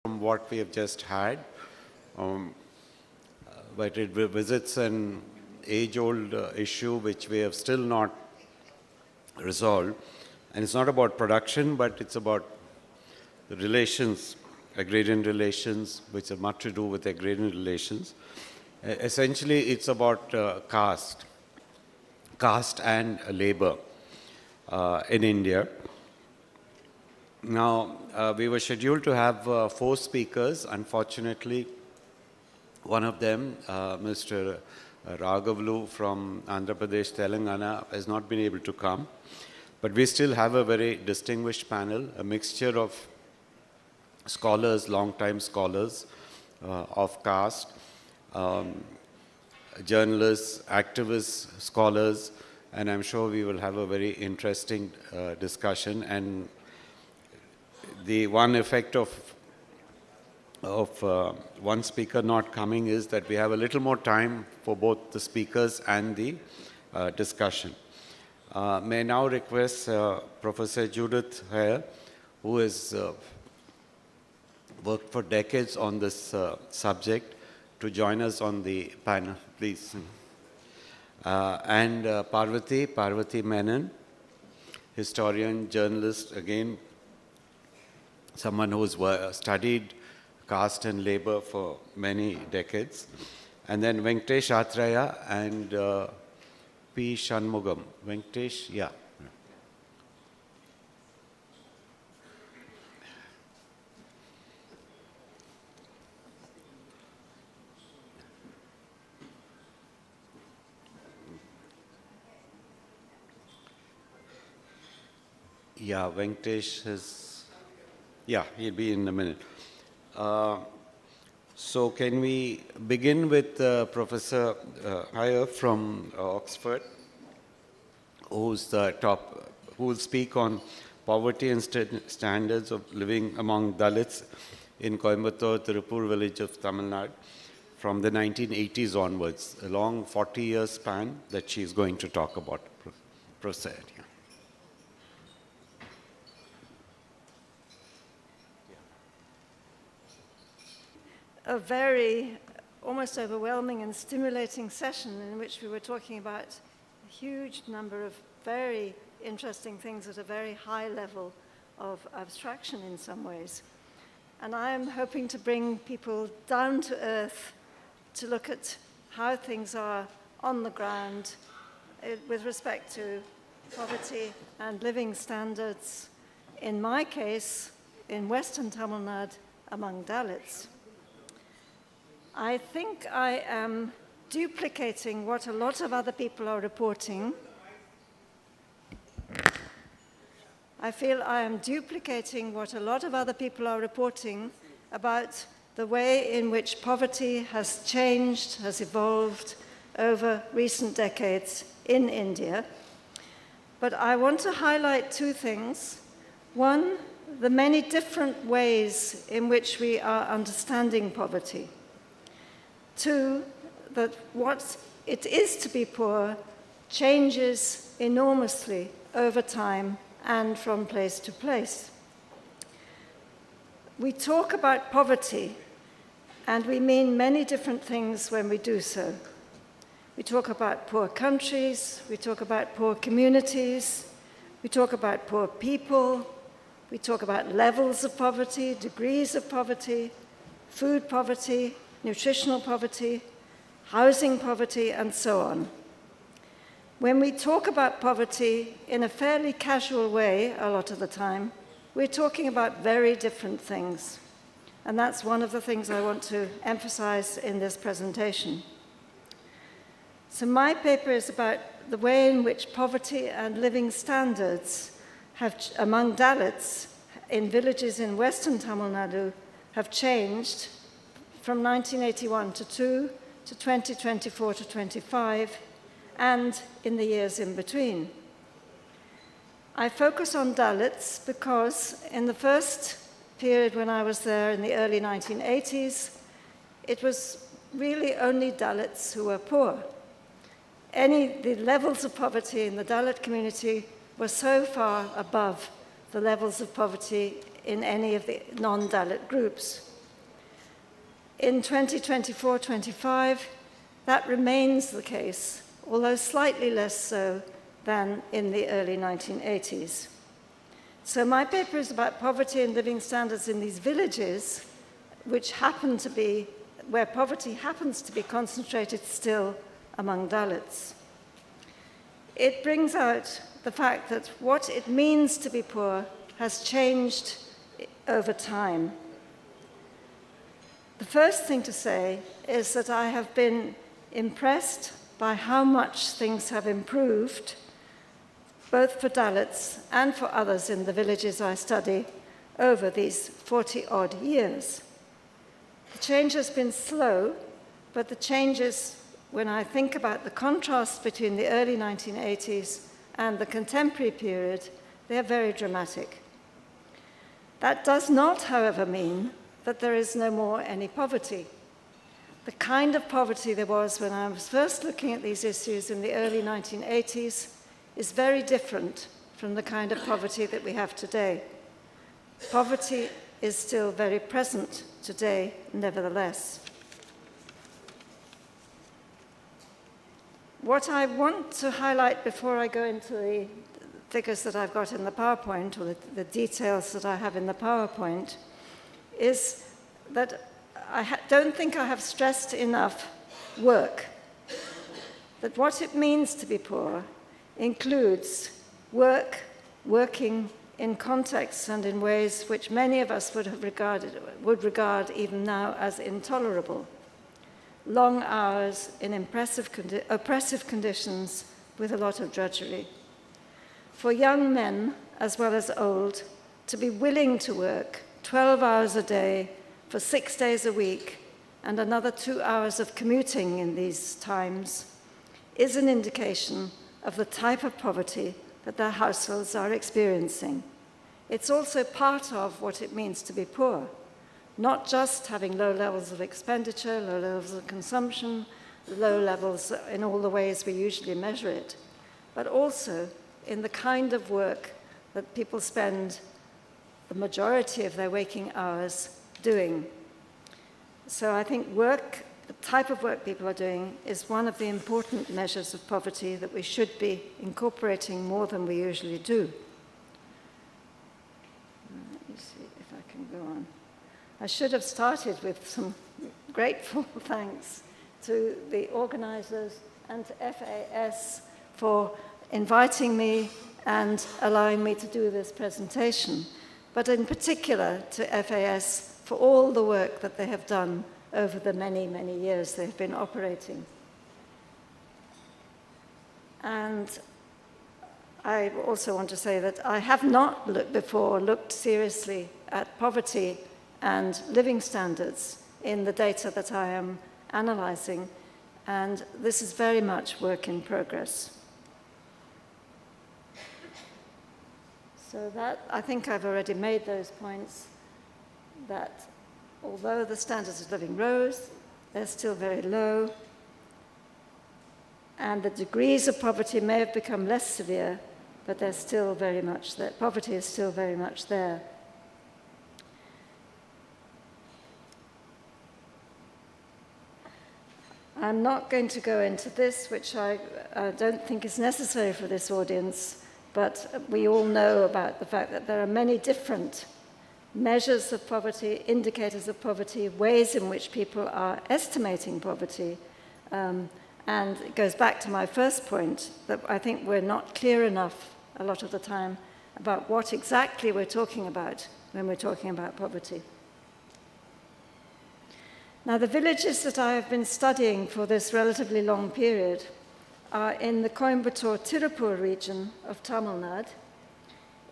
from what we have just had, but it visits an age-old issue which we have still not resolved. And it's not about production, but it's about the relations, agrarian relations, which have much to do with agrarian relations. Essentially, it's about caste and labor in India. Now, we were scheduled to have 4 speakers. Unfortunately, one of them, Mr. Raghavlu from Andhra Pradesh, Telangana, has not been able to come. But we still have a very distinguished panel, a mixture of scholars, long-time scholars of caste, journalists, activists, scholars, and I'm sure we will have a very interesting discussion. And the one effect of one speaker not coming is that we have a little more time for both the speakers and the discussion. May I now request Professor Judith Heyer, who has worked for decades on this subject, to join us on the panel, please. And Parvathi Menon, historian, journalist, again, someone who's studied caste and labor for many decades. And then Venkatesh Athreya and P. Shanmugham. Venkatesh, yeah. Yeah, Venkatesh is, yeah, he'll be in a minute. So can we begin with Professor Heyer from Oxford, who's the top, who will speak on poverty and standards of living among Dalits in Coimbatore, Tirupur village of Tamil Nadu from the 1980s onwards, a long 40-year span that she's going to talk about. Proceed. Yeah. A very almost overwhelming and stimulating session in which we were talking about a huge number of very interesting things at a very high level of abstraction in some ways. And I am hoping to bring people down to earth to look at how things are on the ground with respect to poverty and living standards, in my case, in Western Tamil Nadu, among Dalits. I think I am duplicating what a lot of other people are reporting. I feel I am duplicating what a lot of other people are reporting about the way in which poverty has changed, has evolved over recent decades in India. But I want to highlight 2 things. One, the many different ways in which we are understanding poverty. 2, that what it is to be poor changes enormously over time and from place to place. We talk about poverty, and we mean many different things when we do so. We talk about poor countries, we talk about poor communities, we talk about poor people, we talk about levels of poverty, degrees of poverty, food poverty, nutritional poverty, housing poverty, and so on. When we talk about poverty in a fairly casual way, a lot of the time, we're talking about very different things. And that's one of the things I want to emphasize in this presentation. So my paper is about the way in which poverty and living standards have, among Dalits in villages in Western Tamil Nadu, have changed from 1981 to 2 to 2024 to 25, and in the years in between. I focus on Dalits because in the first period when I was there in the early 1980s, it was really only Dalits who were poor. The levels of poverty in the Dalit community were so far above the levels of poverty in any of the non-Dalit groups. In 2024-25, that remains the case, although slightly less so than in the early 1980s. So my paper is about poverty and living standards in these villages, which happen to be, where poverty happens to be concentrated still among Dalits. It brings out the fact that what it means to be poor has changed over time. The first thing to say is that I have been impressed by how much things have improved, both for Dalits and for others in the villages I study, over these 40-odd years. The change has been slow, but the changes, when I think about the contrast between the early 1980s and the contemporary period, they are very dramatic. That does not, however, mean that there is no more any poverty. The kind of poverty there was when I was first looking at these issues in the early 1980s is very different from the kind of poverty that we have today. Poverty is still very present today, nevertheless. What I want to highlight before I go into the figures that I've got in the PowerPoint, or the details that I have in the PowerPoint, is that I don't think I have stressed enough work. That what it means to be poor includes working in contexts and in ways which many of us would regard even now as intolerable. Long hours in oppressive conditions with a lot of drudgery. For young men, as well as old, to be willing to work 12 hours a day for 6 days a week and another 2 hours of commuting in these times is an indication of the type of poverty that their households are experiencing. It's also part of what it means to be poor, not just having low levels of expenditure, low levels of consumption, low levels in all the ways we usually measure it, but also in the kind of work that people spend the majority of their waking hours doing. So I think work, the type of work people are doing, is one of the important measures of poverty that we should be incorporating more than we usually do. Let me see if I can go on. I should have started with some grateful thanks to the organizers and to FAS for inviting me and allowing me to do this presentation, but in particular to FAS for all the work that they have done over the many, many years they've been operating. And I also want to say that I have not before looked seriously at poverty and living standards in the data that I am analyzing, and this is very much work in progress. So that, I think I've already made those points, that although the standards of living rose, they're still very low, and the degrees of poverty may have become less severe, but they're still very much there. Poverty is still very much there. I'm not going to go into this, which I don't think is necessary for this audience, but we all know about the fact that there are many different measures of poverty, indicators of poverty, ways in which people are estimating poverty. And it goes back to my first point, that I think we're not clear enough a lot of the time about what exactly we're talking about when we're talking about poverty. Now, the villages that I have been studying for this relatively long period are in the Coimbatore-Tirupur region of Tamil Nadu,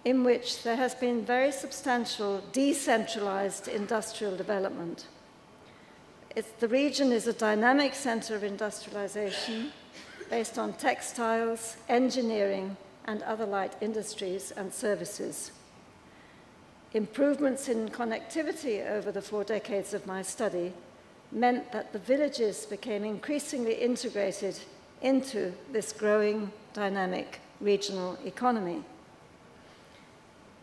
in which there has been very substantial decentralized industrial development. The region is a dynamic center of industrialization based on textiles, engineering, and other light industries and services. Improvements in connectivity over the 4 decades of my study meant that the villages became increasingly integrated into this growing, dynamic regional economy.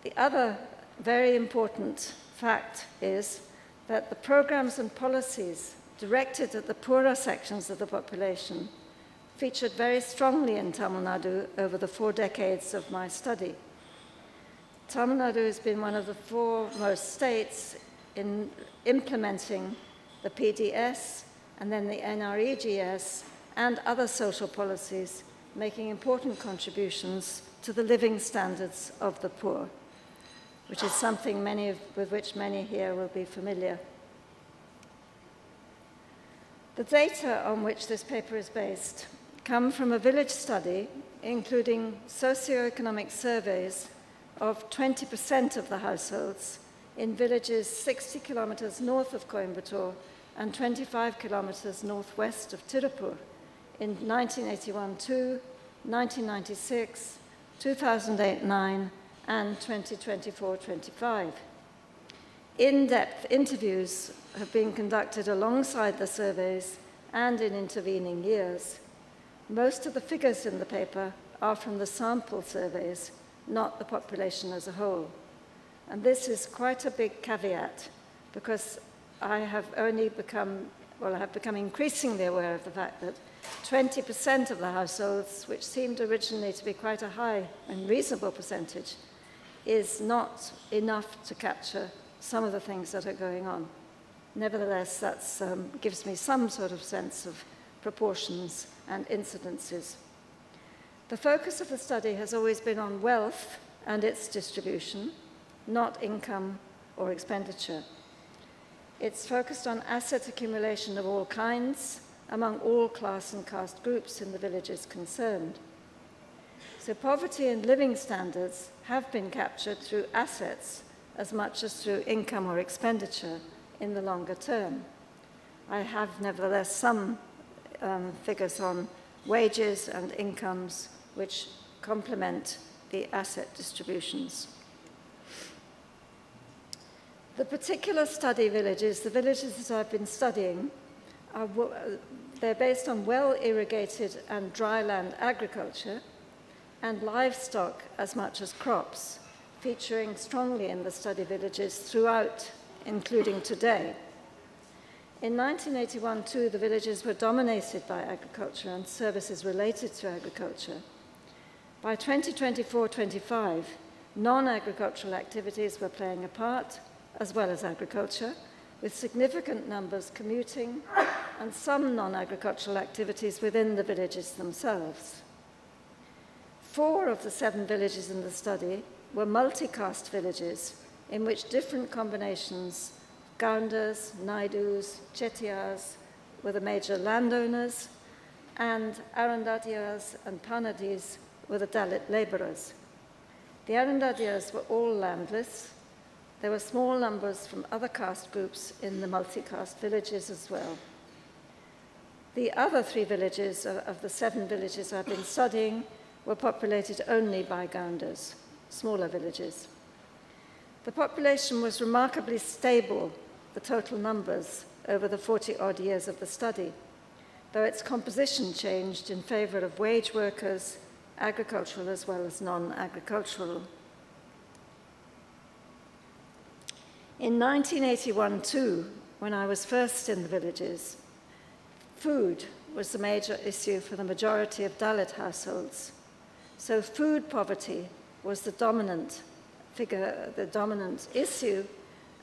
The other very important fact is that the programs and policies directed at the poorer sections of the population featured very strongly in Tamil Nadu over the 4 decades of my study. Tamil Nadu has been one of the foremost states in implementing the PDS and then the NREGS and other social policies, making important contributions to the living standards of the poor, which is something with which many here will be familiar. The data on which this paper is based come from a village study, including socioeconomic surveys of 20% of the households in villages 60 kilometers north of Coimbatore and 25 kilometers northwest of Tirupur in 1981-2, 1996, 2008-9, and 2024-25. In-depth interviews have been conducted alongside the surveys and in intervening years. Most of the figures in the paper are from the sample surveys, not the population as a whole. And this is quite a big caveat, because I have become increasingly aware of the fact that 20% of the households, which seemed originally to be quite a high and reasonable percentage, is not enough to capture some of the things that are going on. Nevertheless, that gives me some sort of sense of proportions and incidences. The focus of the study has always been on wealth and its distribution, not income or expenditure. It's focused on asset accumulation of all kinds among all class and caste groups in the villages concerned. So poverty and living standards have been captured through assets as much as through income or expenditure in the longer term. I have nevertheless some figures on wages and incomes which complement the asset distributions. The particular study villages, the villages that I've been studying, they're based on well-irrigated and dryland agriculture and livestock as much as crops, featuring strongly in the study villages throughout, including today. In 1981-2, the villages were dominated by agriculture and services related to agriculture. By 2024-25, non-agricultural activities were playing a part, as well as agriculture, with significant numbers commuting and some non-agricultural activities within the villages themselves. 4 of the 7 villages in the study were multi-caste villages in which different combinations, Gaundas, Naidus, Chettiars were the major landowners, and Arundhatias and Panadis were the Dalit laborers. The Arundhatias were all landless. There were small numbers from other caste groups in the multi-caste villages as well. The other 3 villages of the 7 villages I've been studying were populated only by Gaundas, smaller villages. The population was remarkably stable, the total numbers, over the 40-odd years of the study, though its composition changed in favor of wage workers, agricultural as well as non-agricultural. In 1981-2, when I was first in the villages, food was the major issue for the majority of Dalit households. So food poverty was the dominant figure, the dominant issue,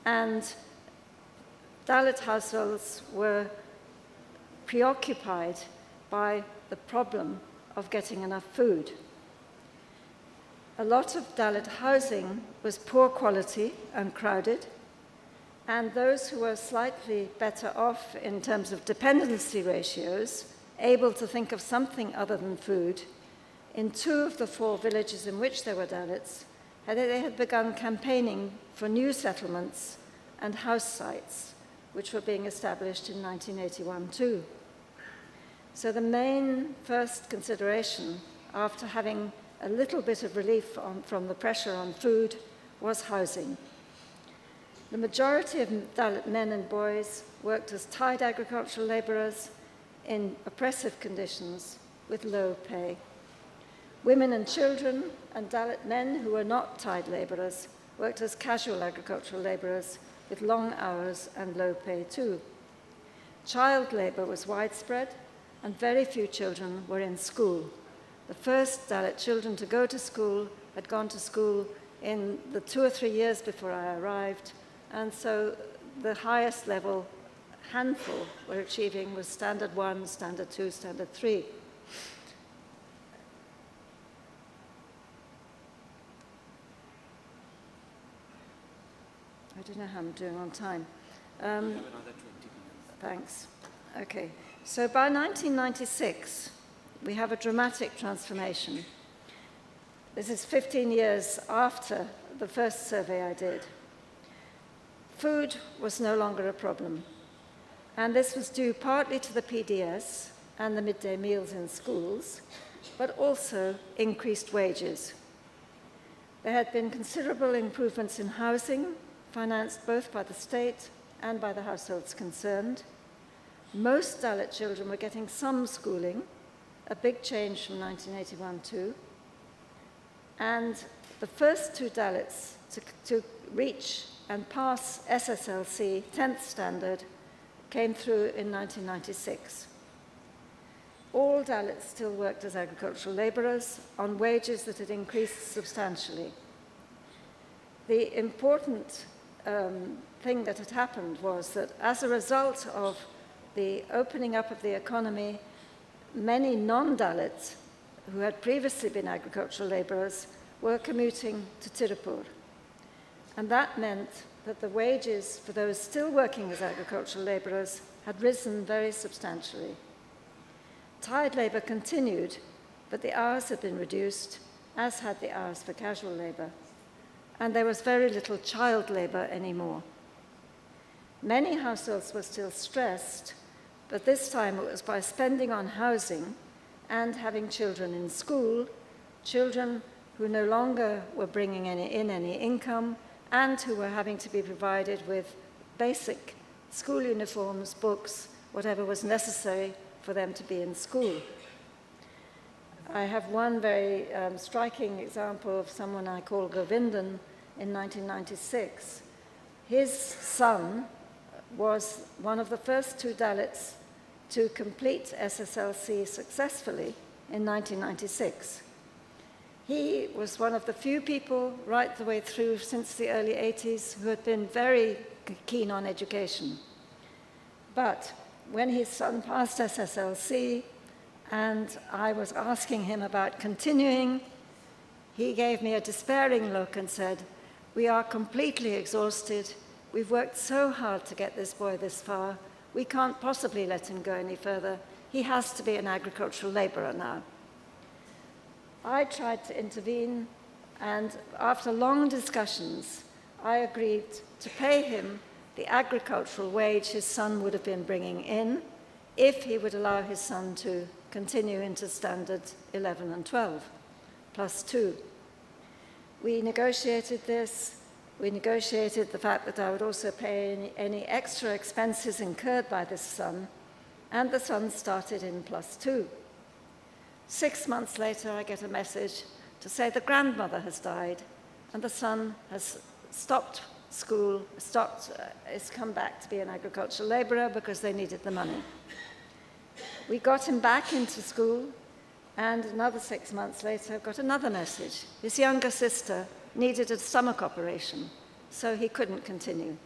and Dalit households were preoccupied by the problem of getting enough food. A lot of Dalit housing was poor quality and crowded, and those who were slightly better off in terms of dependency ratios, able to think of something other than food, in 2 of the 4 villages in which there were Dalits, they had begun campaigning for new settlements and house sites, which were being established in 1981-2. So the main first consideration, after having a little bit of relief from the pressure on food, was housing. The majority of Dalit men and boys worked as tied agricultural laborers in oppressive conditions with low pay. Women and children and Dalit men who were not tied laborers worked as casual agricultural laborers with long hours and low pay too. Child labor was widespread, and very few children were in school. The first Dalit children to go to school had gone to school in the 2 or 3 years before I arrived, and so the highest level handful we're achieving was Standard 1, Standard 2, Standard 3. I don't know how I'm doing on time. Thanks. Okay. So by 1996, we have a dramatic transformation. This is 15 years after the first survey I did. Food was no longer a problem. And this was due partly to the PDS and the midday meals in schools, but also increased wages. There had been considerable improvements in housing, financed both by the state and by the households concerned. Most Dalit children were getting some schooling, a big change from 1981 too. And the first 2 Dalits to reach and pass SSLC 10th standard came through in 1996. All Dalits still worked as agricultural laborers on wages that had increased substantially. The important thing that had happened was that as a result of the opening up of the economy, many non-Dalits who had previously been agricultural laborers were commuting to Tirupur. And that meant that the wages for those still working as agricultural laborers had risen very substantially. Tied labor continued, but the hours had been reduced, as had the hours for casual labor. And there was very little child labor anymore. Many households were still stressed, but this time it was by spending on housing and having children in school, children who no longer were bringing in any income and who were having to be provided with basic school uniforms, books, whatever was necessary for them to be in school. I have one very striking example of someone I call Govindan in 1996. His son was one of the first 2 Dalits to complete SSLC successfully in 1996. He was one of the few people right the way through since the early 80s who had been very keen on education. But when his son passed SSLC and I was asking him about continuing, he gave me a despairing look and said, "We are completely exhausted. We've worked so hard to get this boy this far. We can't possibly let him go any further. He has to be an agricultural laborer now." I tried to intervene, and after long discussions, I agreed to pay him the agricultural wage his son would have been bringing in if he would allow his son to continue into standard 11 and 12, plus 2. We negotiated this. We negotiated the fact that I would also pay any extra expenses incurred by this son, and the son started in plus 2. 6 months later, I get a message to say the grandmother has died, and the son has stopped school, has come back to be an agricultural laborer because they needed the money. We got him back into school, and another 6 months later, got another message. His younger sister needed a stomach operation, so he couldn't continue.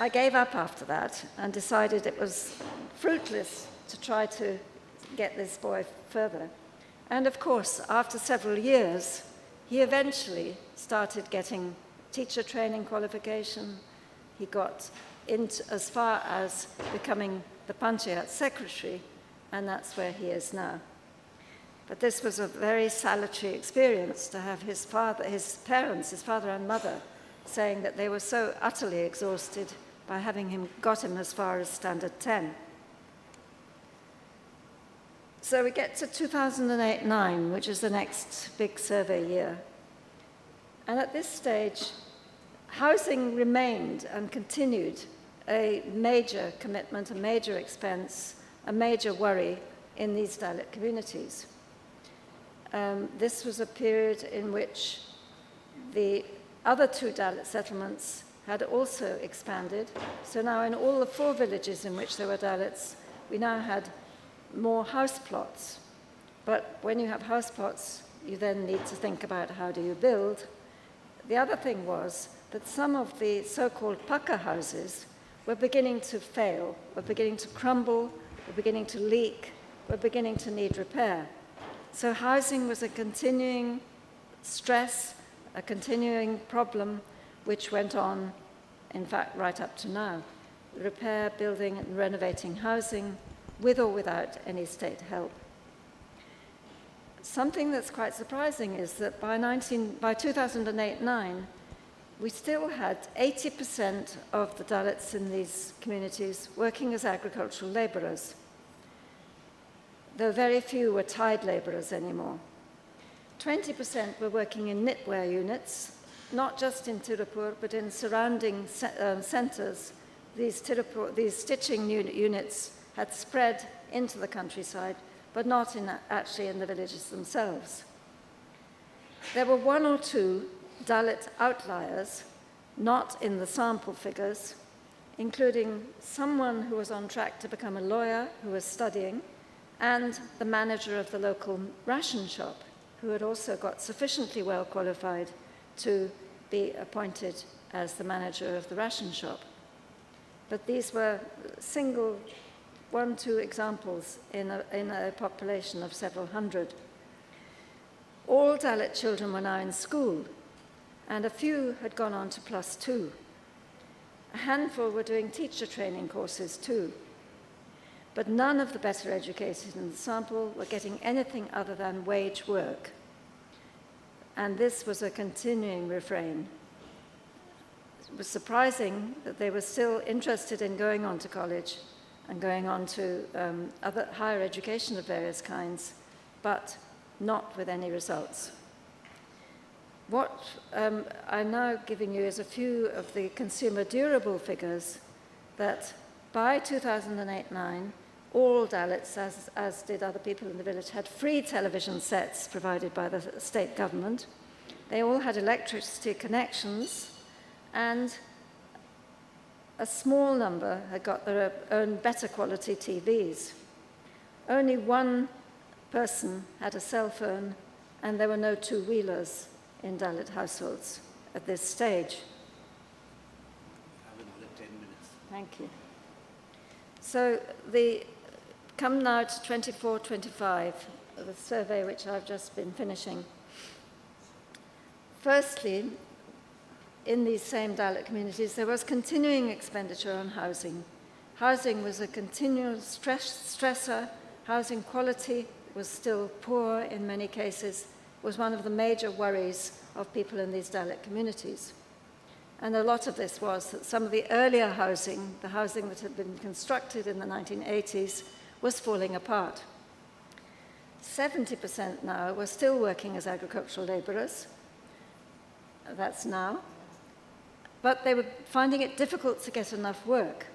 I gave up after that and decided it was fruitless to try to get this boy further. And of course, after several years, he eventually started getting teacher training qualification. He got into as far as becoming the Panchayat secretary, and that's where he is now. But this was a very salutary experience to have his parents, his father and mother, saying that they were so utterly exhausted by having got him as far as standard 10. So we get to 2008-9, which is the next big survey year. And at this stage, housing remained and continued a major commitment, a major expense, a major worry in these Dalit communities. This was a period in which the other 2 Dalit settlements had also expanded. So now in all the 4 villages in which there were Dalits, we now had more house plots. But when you have house plots, you then need to think about how do you build. The other thing was that some of the so-called paka houses were beginning to fail, were beginning to crumble, were beginning to leak, were beginning to need repair. So housing was a continuing stress, a continuing problem, which went on, in fact, right up to now. Repair, building, and renovating housing, with or without any state help. Something that's quite surprising is that by 2008-9, we still had 80% of the Dalits in these communities working as agricultural laborers, though very few were tied laborers anymore. 20% were working in knitwear units, not just in Tirupur, but in surrounding centers. These stitching units had spread into the countryside, but not actually in the villages themselves. There were 1 or 2 Dalit outliers, not in the sample figures, including someone who was on track to become a lawyer who was studying, and the manager of the local ration shop, who had also got sufficiently well qualified to be appointed as the manager of the ration shop. But these were single 1-2 examples in a population of several hundred. All Dalit children were now in school, and a few had gone on to +2. A handful were doing teacher training courses too. But none of the better educated in the sample were getting anything other than wage work. And this was a continuing refrain. It was surprising that they were still interested in going on to college and going on to other higher education of various kinds, but not with any results. What I'm now giving you is a few of the consumer durable figures that by 2008-9, all Dalits, as did other people in the village, had free television sets provided by the state government. They all had electricity connections, and a small number had got their own better quality TVs. Only 1 person had a cell phone, and there were no 2-wheelers in Dalit households at this stage. Have another 10 minutes. Thank you. So come now to 24-25, the survey which I've just been finishing. Firstly, in these same Dalit communities, there was continuing expenditure on housing. Housing was a continual stressor. Housing quality was still poor in many cases, was one of the major worries of people in these Dalit communities. And a lot of this was that some of the earlier housing, the housing that had been constructed in the 1980s, was falling apart. 70% now were still working as agricultural laborers. That's now. But they were finding it difficult to get enough work,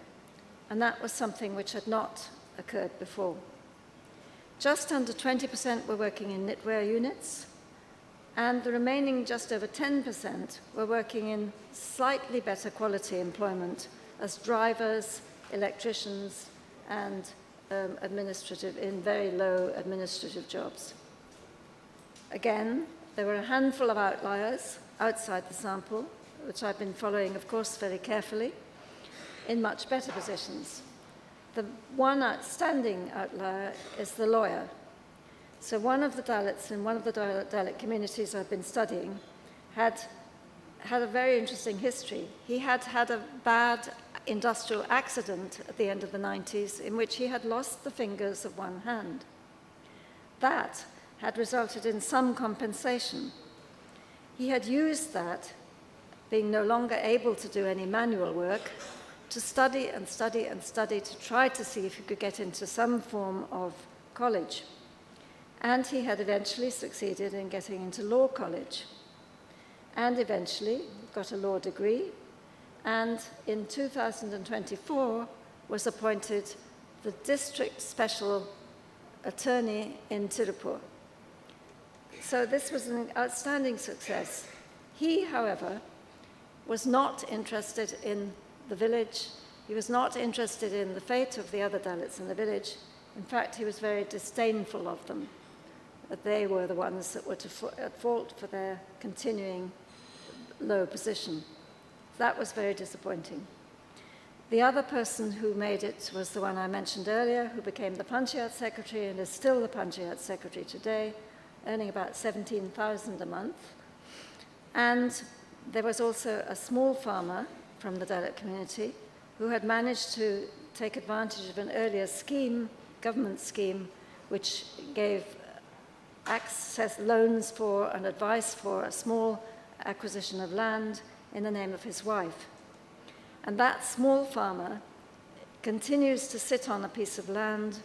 and that was something which had not occurred before. Just under 20% were working in knitwear units, and the remaining just over 10% were working in slightly better quality employment as drivers, electricians, and in very low administrative jobs. Again, there were a handful of outliers outside the sample, which I've been following, of course, very carefully, in much better positions. The one outstanding outlier is the lawyer. So one of the Dalits in one of the Dalit communities I've been studying had a very interesting history. He had had a bad industrial accident at the end of the 90s in which he had lost the fingers of one hand. That had resulted in some compensation. He had used that, being no longer able to do any manual work, to study and study and study to try to see if he could get into some form of college. And he had eventually succeeded in getting into law college, and eventually got a law degree, and in 2024 was appointed the district special attorney in Tirupur. So this was an outstanding success. He, however, was not interested in the village. He was not interested in the fate of the other Dalits in the village. In fact, he was very disdainful of them, that they were the ones that were at fault for their continuing low position. That was very disappointing. The other person who made it was the one I mentioned earlier, who became the Panchayat secretary and is still the Panchayat secretary today, earning about 17,000 a month. And there was also a small farmer from the Dalit community who had managed to take advantage of an earlier scheme, government scheme, which gave access loans for and advice for a small acquisition of land in the name of his wife. And that small farmer continues to sit on a piece of land,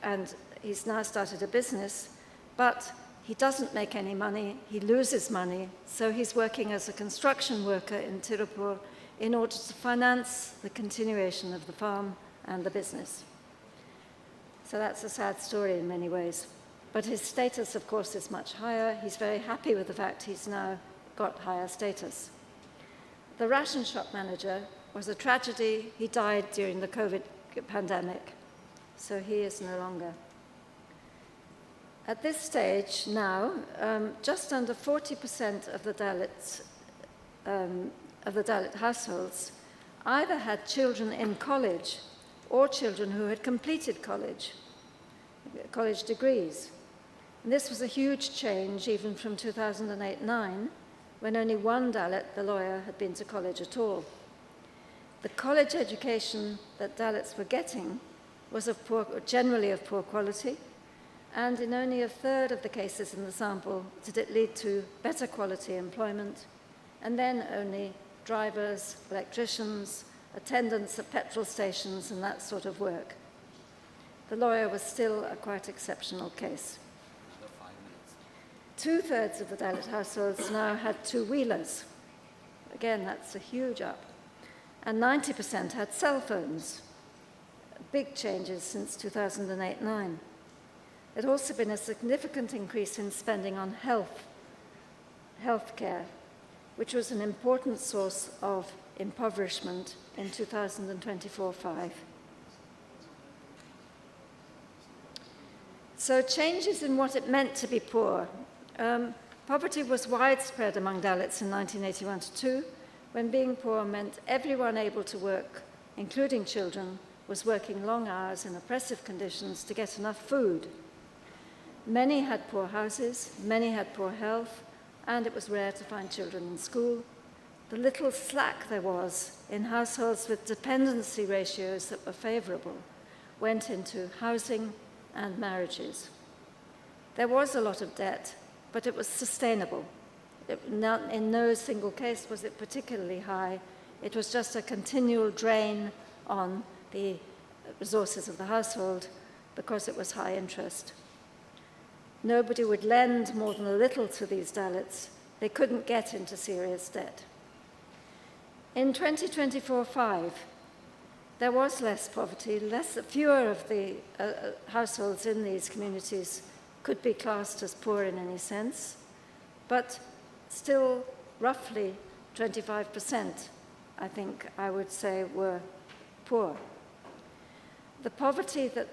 and he's now started a business, but he doesn't make any money, he loses money, so he's working as a construction worker in Tirupur in order to finance the continuation of the farm and the business. So that's a sad story in many ways. But his status, of course, is much higher. He's very happy with the fact he's now got higher status. The ration shop manager was a tragedy. He died during the COVID pandemic, so he is no longer. At this stage now, just under 40% of the Dalit households either had children in college or children who had completed college degrees. And this was a huge change even from 2008-9, when only one Dalit, the lawyer, had been to college at all. The college education that Dalits were getting was generally of poor quality, and in only a third of the cases in the sample did it lead to better quality employment, and then only drivers, electricians, attendants at petrol stations, and that sort of work. The lawyer was still a quite exceptional case. 2/3 of the Dalit households now had two-wheelers. Again, that's a huge up. And 90% had cell phones. Big changes since 2008-9. There'd also been a significant increase in spending on healthcare, which was an important source of impoverishment in 2024-5. So changes in what it meant to be poor. Poverty was widespread among Dalits in 1981-2, when being poor meant everyone able to work, including children, was working long hours in oppressive conditions to get enough food. Many had poor houses, many had poor health, and it was rare to find children in school. The little slack there was in households with dependency ratios that were favorable went into housing and marriages. There was a lot of debt, but it was sustainable. In no single case was it particularly high. It was just a continual drain on the resources of the household because it was high interest. Nobody would lend more than a little to these Dalits. They couldn't get into serious debt. In 2024-5, there was less poverty, fewer of the households in these communities could be classed as poor in any sense, but still roughly 25%, I think I would say, were poor. The poverty that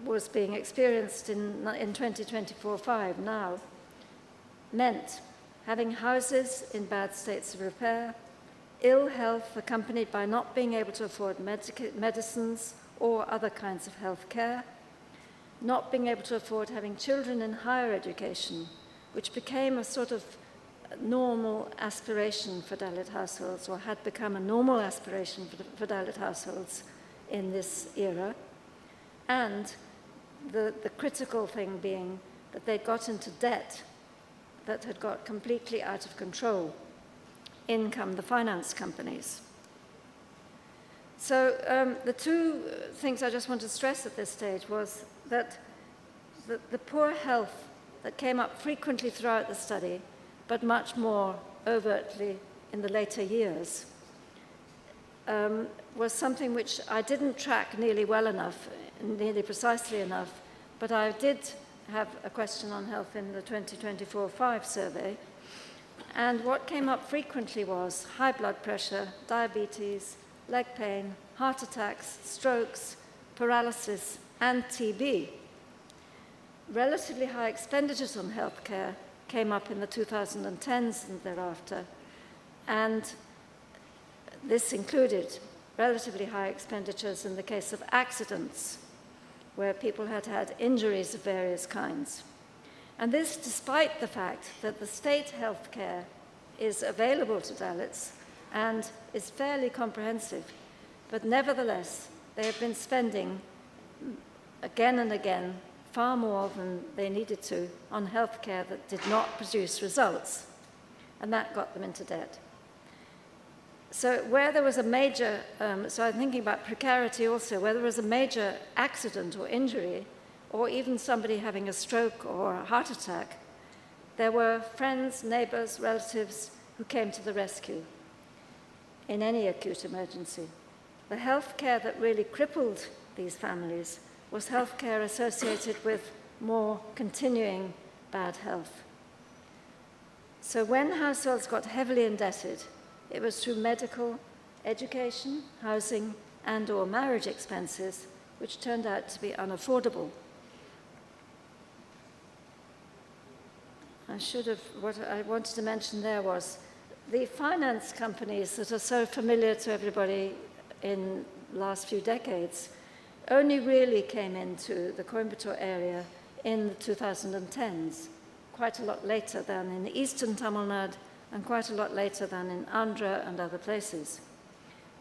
was being experienced in 2024-5 now meant having houses in bad states of repair, ill health accompanied by not being able to afford medicines or other kinds of health care, not being able to afford having children in higher education, which became a sort of normal aspiration for Dalit households, or had become a normal aspiration for Dalit households in this era, and the critical thing being that they got into debt that had got completely out of control. In come the finance companies. So the two things I just want to stress at this stage was that the poor health that came up frequently throughout the study, but much more overtly in the later years, was something which I didn't track nearly well enough, nearly precisely enough, but I did have a question on health in the 2024-5 survey, And what came up frequently was high blood pressure, diabetes, leg pain, heart attacks, strokes, paralysis, and TB. Relatively high expenditures on healthcare came up in the 2010s and thereafter, and this included relatively high expenditures in the case of accidents, where people had had injuries of various kinds. And this despite the fact that the state healthcare is available to Dalits and is fairly comprehensive, but nevertheless, they have been spending again and again far more than they needed to on healthcare that did not produce results, and that got them into debt. So where there was a major, so I'm thinking about precarity also, where there was a major accident or injury, or even somebody having a stroke or a heart attack, there were friends, neighbors, relatives who came to the rescue in any acute emergency. The health care that really crippled these families was health care associated with more continuing bad health. So when households got heavily indebted, it was through medical, education, housing, and/or marriage expenses, which turned out to be unaffordable. What I wanted to mention there was the finance companies that are so familiar to everybody in the last few decades only really came into the Coimbatore area in the 2010s, quite a lot later than in eastern Tamil Nadu and quite a lot later than in Andhra and other places.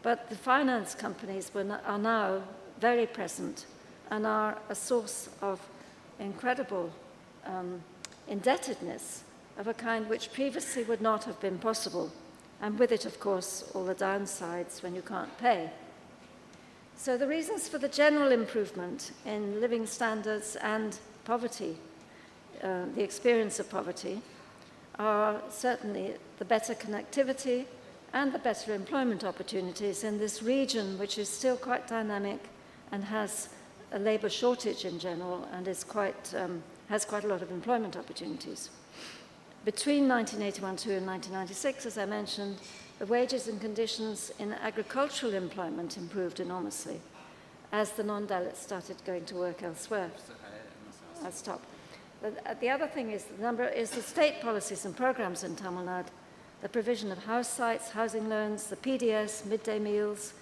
But the finance companies are now very present and are a source of incredible indebtedness of a kind which previously would not have been possible, and with it, of course, all the downsides when you can't pay. So the reasons for the general improvement in living standards and poverty, the experience of poverty, are certainly the better connectivity and the better employment opportunities in this region, which is still quite dynamic and has a labor shortage in general and is has quite a lot of employment opportunities. Between 1981 and 1996, as I mentioned, the wages and conditions in agricultural employment improved enormously as the non-Dalits started going to work elsewhere. I'll stop. But the other thing is the state policies and programs in Tamil Nadu, the provision of house sites, housing loans, the PDS, midday meals,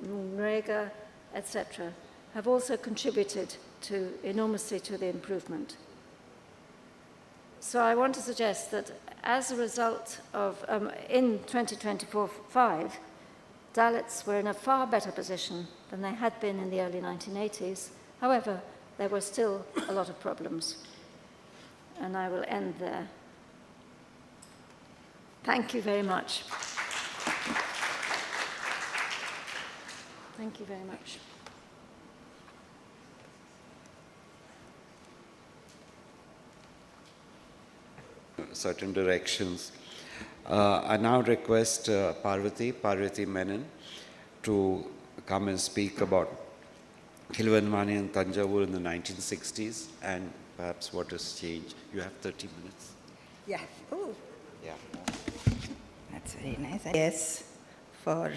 NREGA, etc., have also contributed enormously to the improvement. So I want to suggest that as a result of, in 2024-5, Dalits were in a far better position than they had been in the early 1980s. However, there were still a lot of problems. And I will end there. Thank you very much. Thank you very much. Certain directions. I now request Parvathi Menon to come and speak about Kilvenmani and Thanjavur in the 1960s and perhaps what has changed. You have 30 minutes. Yeah. Oh. Yeah. That's very nice. Yes, for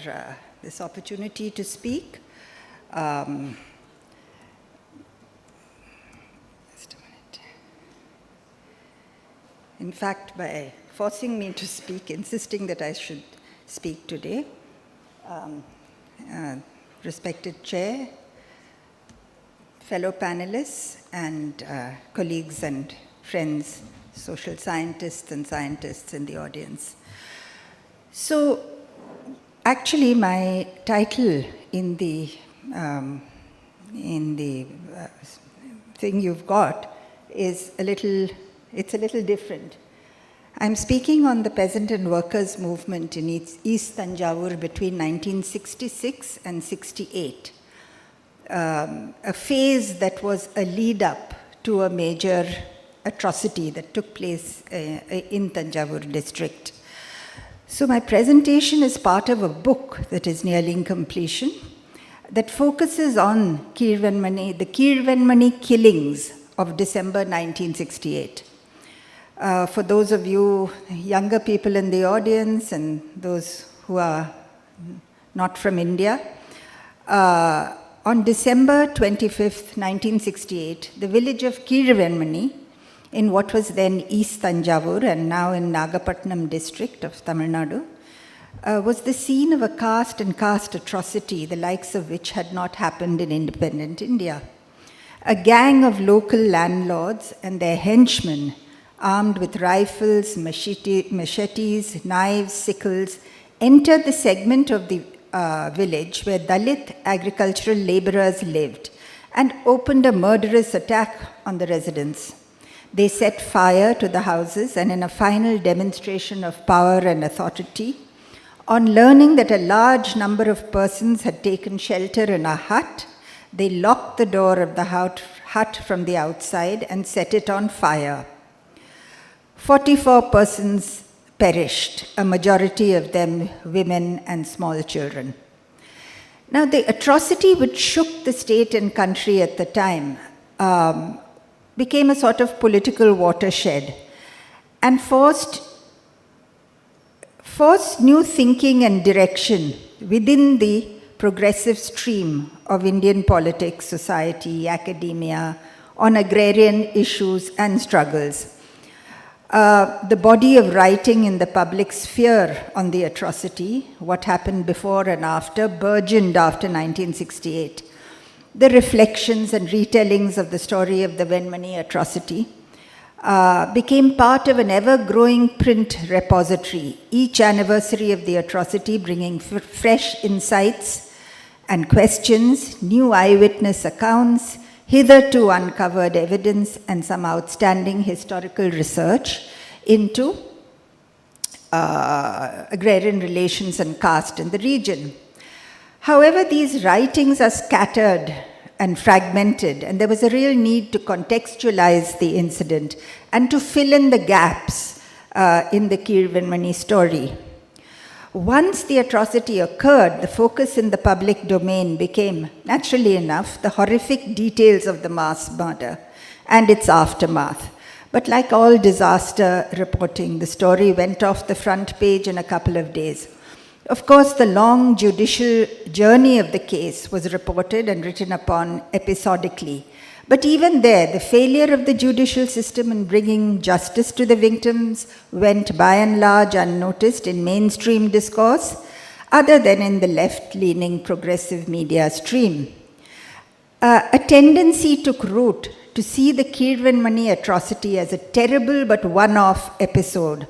this opportunity to speak. Just a minute. In fact, by forcing me to speak, insisting that I should speak today, respected chair, fellow panelists, and colleagues and friends, social scientists and scientists in the audience. So, actually, my title in the thing you've got is a little different. I'm speaking on the peasant and workers' movement in East Thanjavur between 1966 and 68. A phase that was a lead-up to a major atrocity that took place in Thanjavur district. So my presentation is part of a book that is nearing completion that focuses on the Kilvenmani killings of December 1968. For those of you younger people in the audience and those who are not from India, on December 25th, 1968, the village of Kilvenmani, in what was then East Tanjavur and now in Nagapattinam district of Tamil Nadu, was the scene of a caste and caste atrocity, the likes of which had not happened in independent India. A gang of local landlords and their henchmen, armed with rifles, machetes, knives, sickles, entered the segment of the village where Dalit agricultural laborers lived and opened a murderous attack on the residents. They set fire to the houses, and in a final demonstration of power and authority, on learning that a large number of persons had taken shelter in a hut, they locked the door of the hut from the outside and set it on fire. 44 persons perished, a majority of them women and small children. Now, the atrocity which shook the state and country at the time became a sort of political watershed and forced new thinking and direction within the progressive stream of Indian politics, society, academia, on agrarian issues and struggles. The body of writing in the public sphere on the atrocity, what happened before and after, burgeoned after 1968. The reflections and retellings of the story of the Venmani atrocity became part of an ever-growing print repository, each anniversary of the atrocity bringing fresh insights and questions, new eyewitness accounts, hitherto uncovered evidence, and some outstanding historical research into agrarian relations and caste in the region. However, these writings are scattered and fragmented, and there was a real need to contextualize the incident and to fill in the gaps in the Kilvenmani story. Once the atrocity occurred, the focus in the public domain became, naturally enough, the horrific details of the mass murder and its aftermath. But like all disaster reporting, the story went off the front page in a couple of days. Of course, the long judicial journey of the case was reported and written upon episodically. But even there, the failure of the judicial system in bringing justice to the victims went by and large unnoticed in mainstream discourse, other than in the left-leaning progressive media stream. A tendency took root to see the Kilvenmani atrocity as a terrible but one-off episode,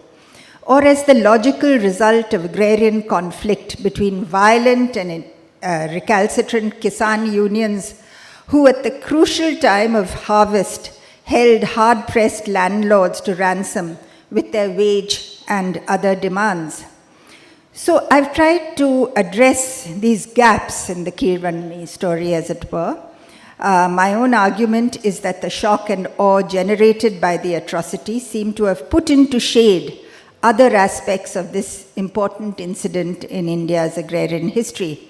or as the logical result of agrarian conflict between violent and recalcitrant Kisan unions who at the crucial time of harvest held hard-pressed landlords to ransom with their wage and other demands. So I've tried to address these gaps in the Kilvenmani story, as it were. My own argument is that the shock and awe generated by the atrocity seem to have put into shade other aspects of this important incident in India's agrarian history.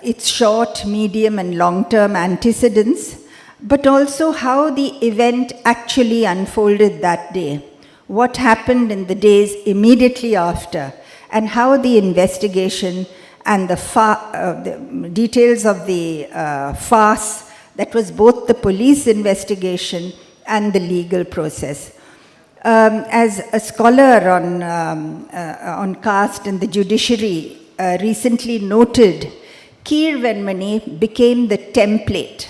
Its short, medium, and long-term antecedents, but also how the event actually unfolded that day, what happened in the days immediately after, and how the investigation and the details of the farce that was both the police investigation and the legal process. As a scholar on caste and the judiciary recently noted, Kilvenmani became the template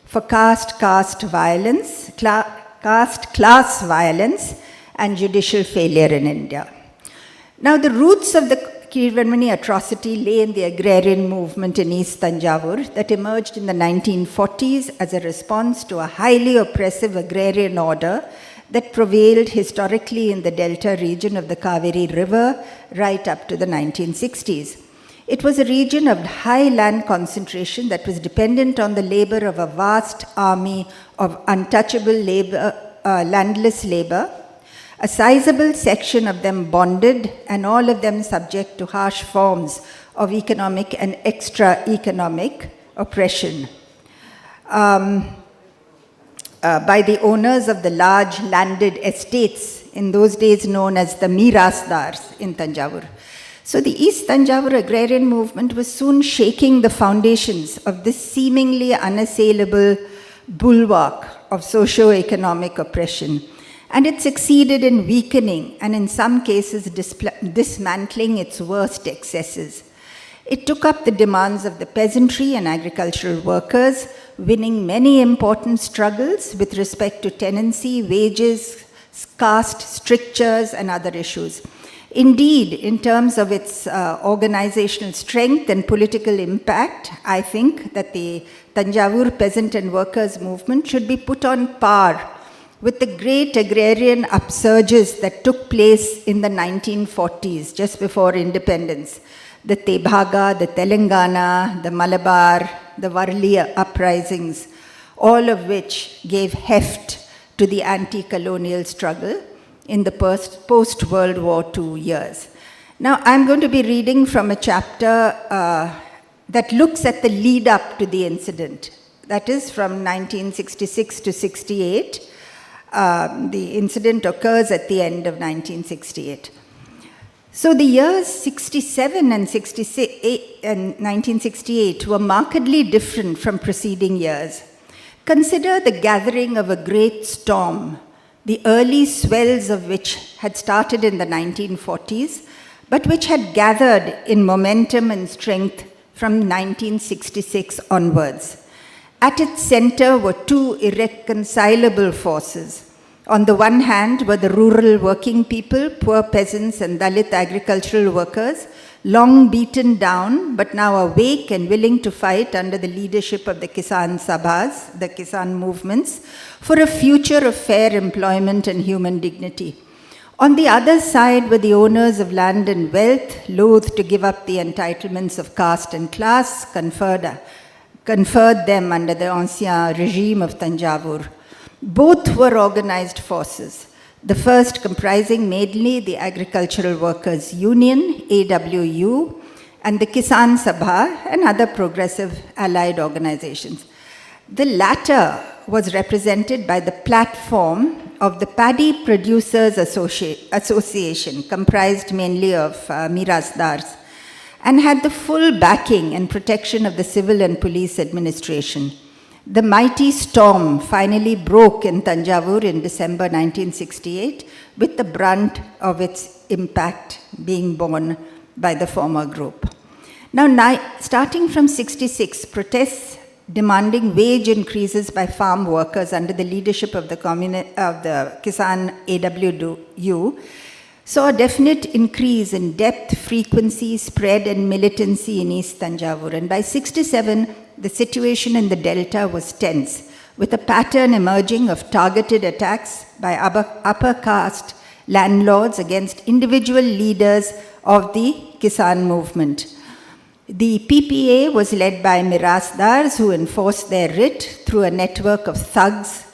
for caste violence, caste-class violence, and judicial failure in India. Now, the roots of the Kilvenmani atrocity lay in the agrarian movement in East Tanjavur that emerged in the 1940s as a response to a highly oppressive agrarian order that prevailed historically in the delta region of the Kaveri River right up to the 1960s. It was a region of high land concentration that was dependent on the labor of a vast army of untouchable labor, landless labor, a sizable section of them bonded, and all of them subject to harsh forms of economic and extra-economic oppression. by the owners of the large landed estates, in those days known as the Mirasdars in Tanjavur. So the East Tanjavur agrarian movement was soon shaking the foundations of this seemingly unassailable bulwark of socio-economic oppression. And it succeeded in weakening and in some cases dismantling its worst excesses. It took up the demands of the peasantry and agricultural workers, winning many important struggles with respect to tenancy, wages, caste, strictures, and other issues. Indeed, in terms of its organizational strength and political impact, I think that the Tanjavur peasant and workers movement should be put on par with the great agrarian upsurges that took place in the 1940s, just before independence. The Tebhaga, the Telangana, the Malabar, the Varli uprisings, all of which gave heft to the anti-colonial struggle in the post-World War II years. Now, I'm going to be reading from a chapter that looks at the lead up to the incident. That is from 1966 to 68. The incident occurs at the end of 1968. So the years 67 and 1968 were markedly different from preceding years. Consider the gathering of a great storm, the early swells of which had started in the 1940s, but which had gathered in momentum and strength from 1966 onwards. At its center were two irreconcilable forces. On the one hand were the rural working people, poor peasants and Dalit agricultural workers, long beaten down, but now awake and willing to fight under the leadership of the Kisan Sabhas, the Kisan movements, for a future of fair employment and human dignity. On the other side were the owners of land and wealth, loath to give up the entitlements of caste and class, conferred them under the ancien regime of Tanjavur. Both were organized forces, the first comprising mainly the Agricultural Workers' Union, AWU, and the Kisan Sabha and other progressive allied organizations. The latter was represented by the platform of the Paddy Producers Association, comprised mainly of Mirasdars, and had the full backing and protection of the civil and police administration. The mighty storm finally broke in Tanjavur in December 1968, with the brunt of its impact being borne by the former group. Now, starting from 66, protests demanding wage increases by farm workers under the leadership of the Kisan AWU saw a definite increase in depth, frequency, spread, and militancy in East Tanjavur. And by 67, the situation in the Delta was tense, with a pattern emerging of targeted attacks by upper caste landlords against individual leaders of the Kisan movement. The PPA was led by Mirasdars, who enforced their writ through a network of thugs,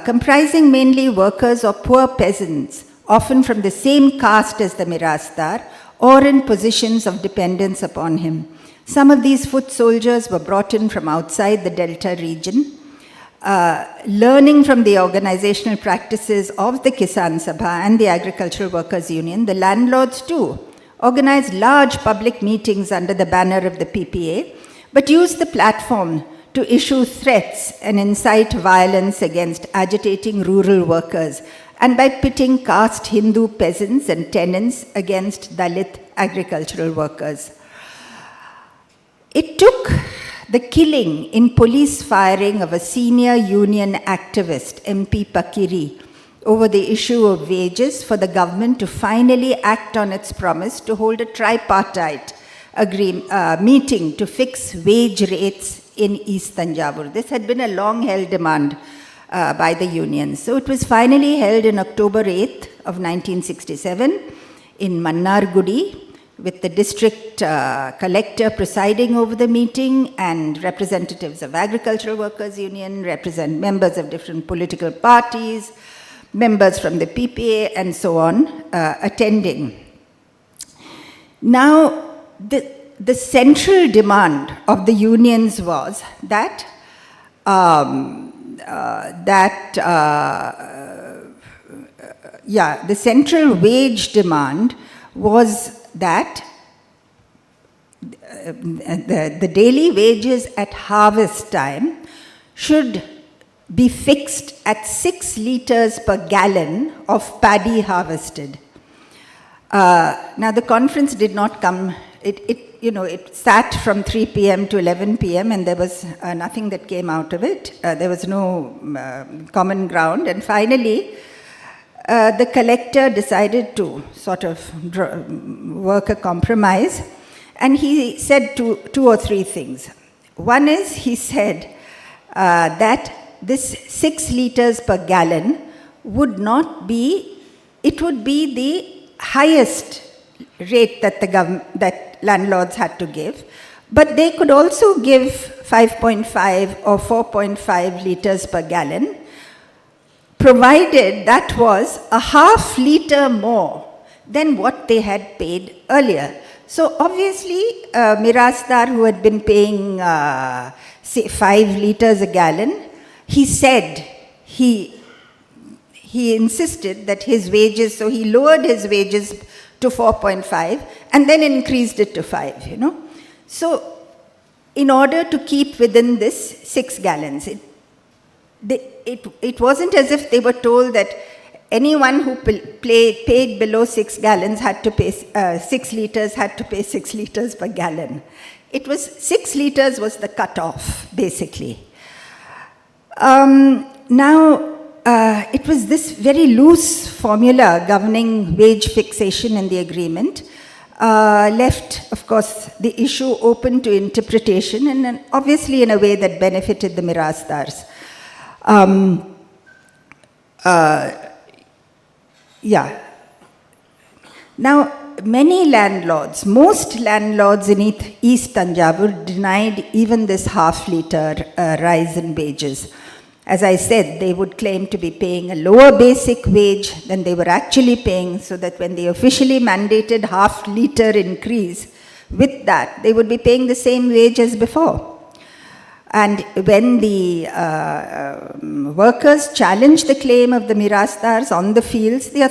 comprising mainly workers or poor peasants, often from the same caste as the Mirasdar, or in positions of dependence upon him. Some of these foot soldiers were brought in from outside the Delta region. Learning from the organizational practices of the Kisan Sabha and the Agricultural Workers' Union, the landlords too organized large public meetings under the banner of the PPA, but used the platform to issue threats and incite violence against agitating rural workers, and by pitting caste Hindu peasants and tenants against Dalit agricultural workers. It took the killing in police firing of a senior union activist, MP Pakiri, over the issue of wages for the government to finally act on its promise to hold a tripartite meeting to fix wage rates in East Tanjavur. This had been a long-held demand by the unions. So it was finally held in October 8th of 1967 in Mannargudi, with the district collector presiding over the meeting and representatives of Agricultural Workers' Union, members of different political parties, members from the PPA, and so on, attending. Now, the central demand of the unions was that the central wage demand was that the daily wages at harvest time should be fixed at 6 liters per gallon of paddy harvested. Now the conference did not come, it sat from 3 p.m. to 11 p.m. and there was nothing that came out of it. There was no common ground, and finally the collector decided to sort of work a compromise, and he said two or three things. One is, he said that this 6 liters per gallon would not be, it would be the highest rate that that landlords had to give, but they could also give 5.5 or 4.5 liters per gallon, provided that was a half liter more than what they had paid earlier. So obviously, Mirasdar, who had been paying, say, 5 liters a gallon, he said, he insisted that his wages, so he lowered his wages to 4.5 and then increased it to 5, So in order to keep within this 6 gallons, it wasn't as if they were told that anyone who paid below 6 gallons had to pay 6 liters, had to pay 6 liters per gallon. It was 6 liters was the cutoff, basically. It was this very loose formula governing wage fixation in the agreement, left, of course, the issue open to interpretation, and obviously in a way that benefited the Mirasdars. Now, many landlords, most landlords in East Thanjavur denied even this half-liter rise in wages. As I said, they would claim to be paying a lower basic wage than they were actually paying, so that when they officially mandated half-liter increase, with that, they would be paying the same wage as before. And when the workers challenged the claim of the Mirasdars on the fields, the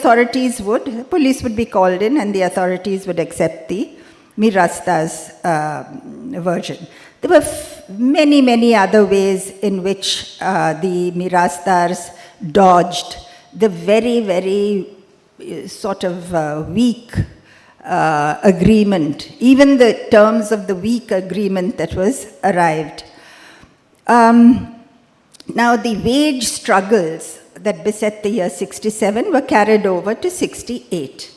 police would be called in and the authorities would accept the Mirasdars' version. There were many, many other ways in which the Mirasdars dodged the very, very sort of weak agreement, even the terms of the weak agreement that was arrived. Now, the wage struggles that beset the year 67 were carried over to 68.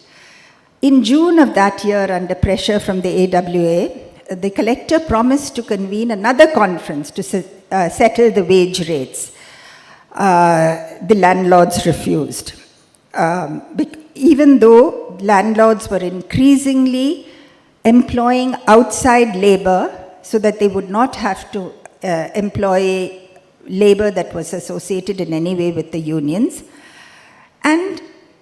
In June of that year, under pressure from the AWA, the collector promised to convene another conference to settle the wage rates. The landlords refused. Even though landlords were increasingly employing outside labor so that they would not have to employ labor that was associated in any way with the unions. And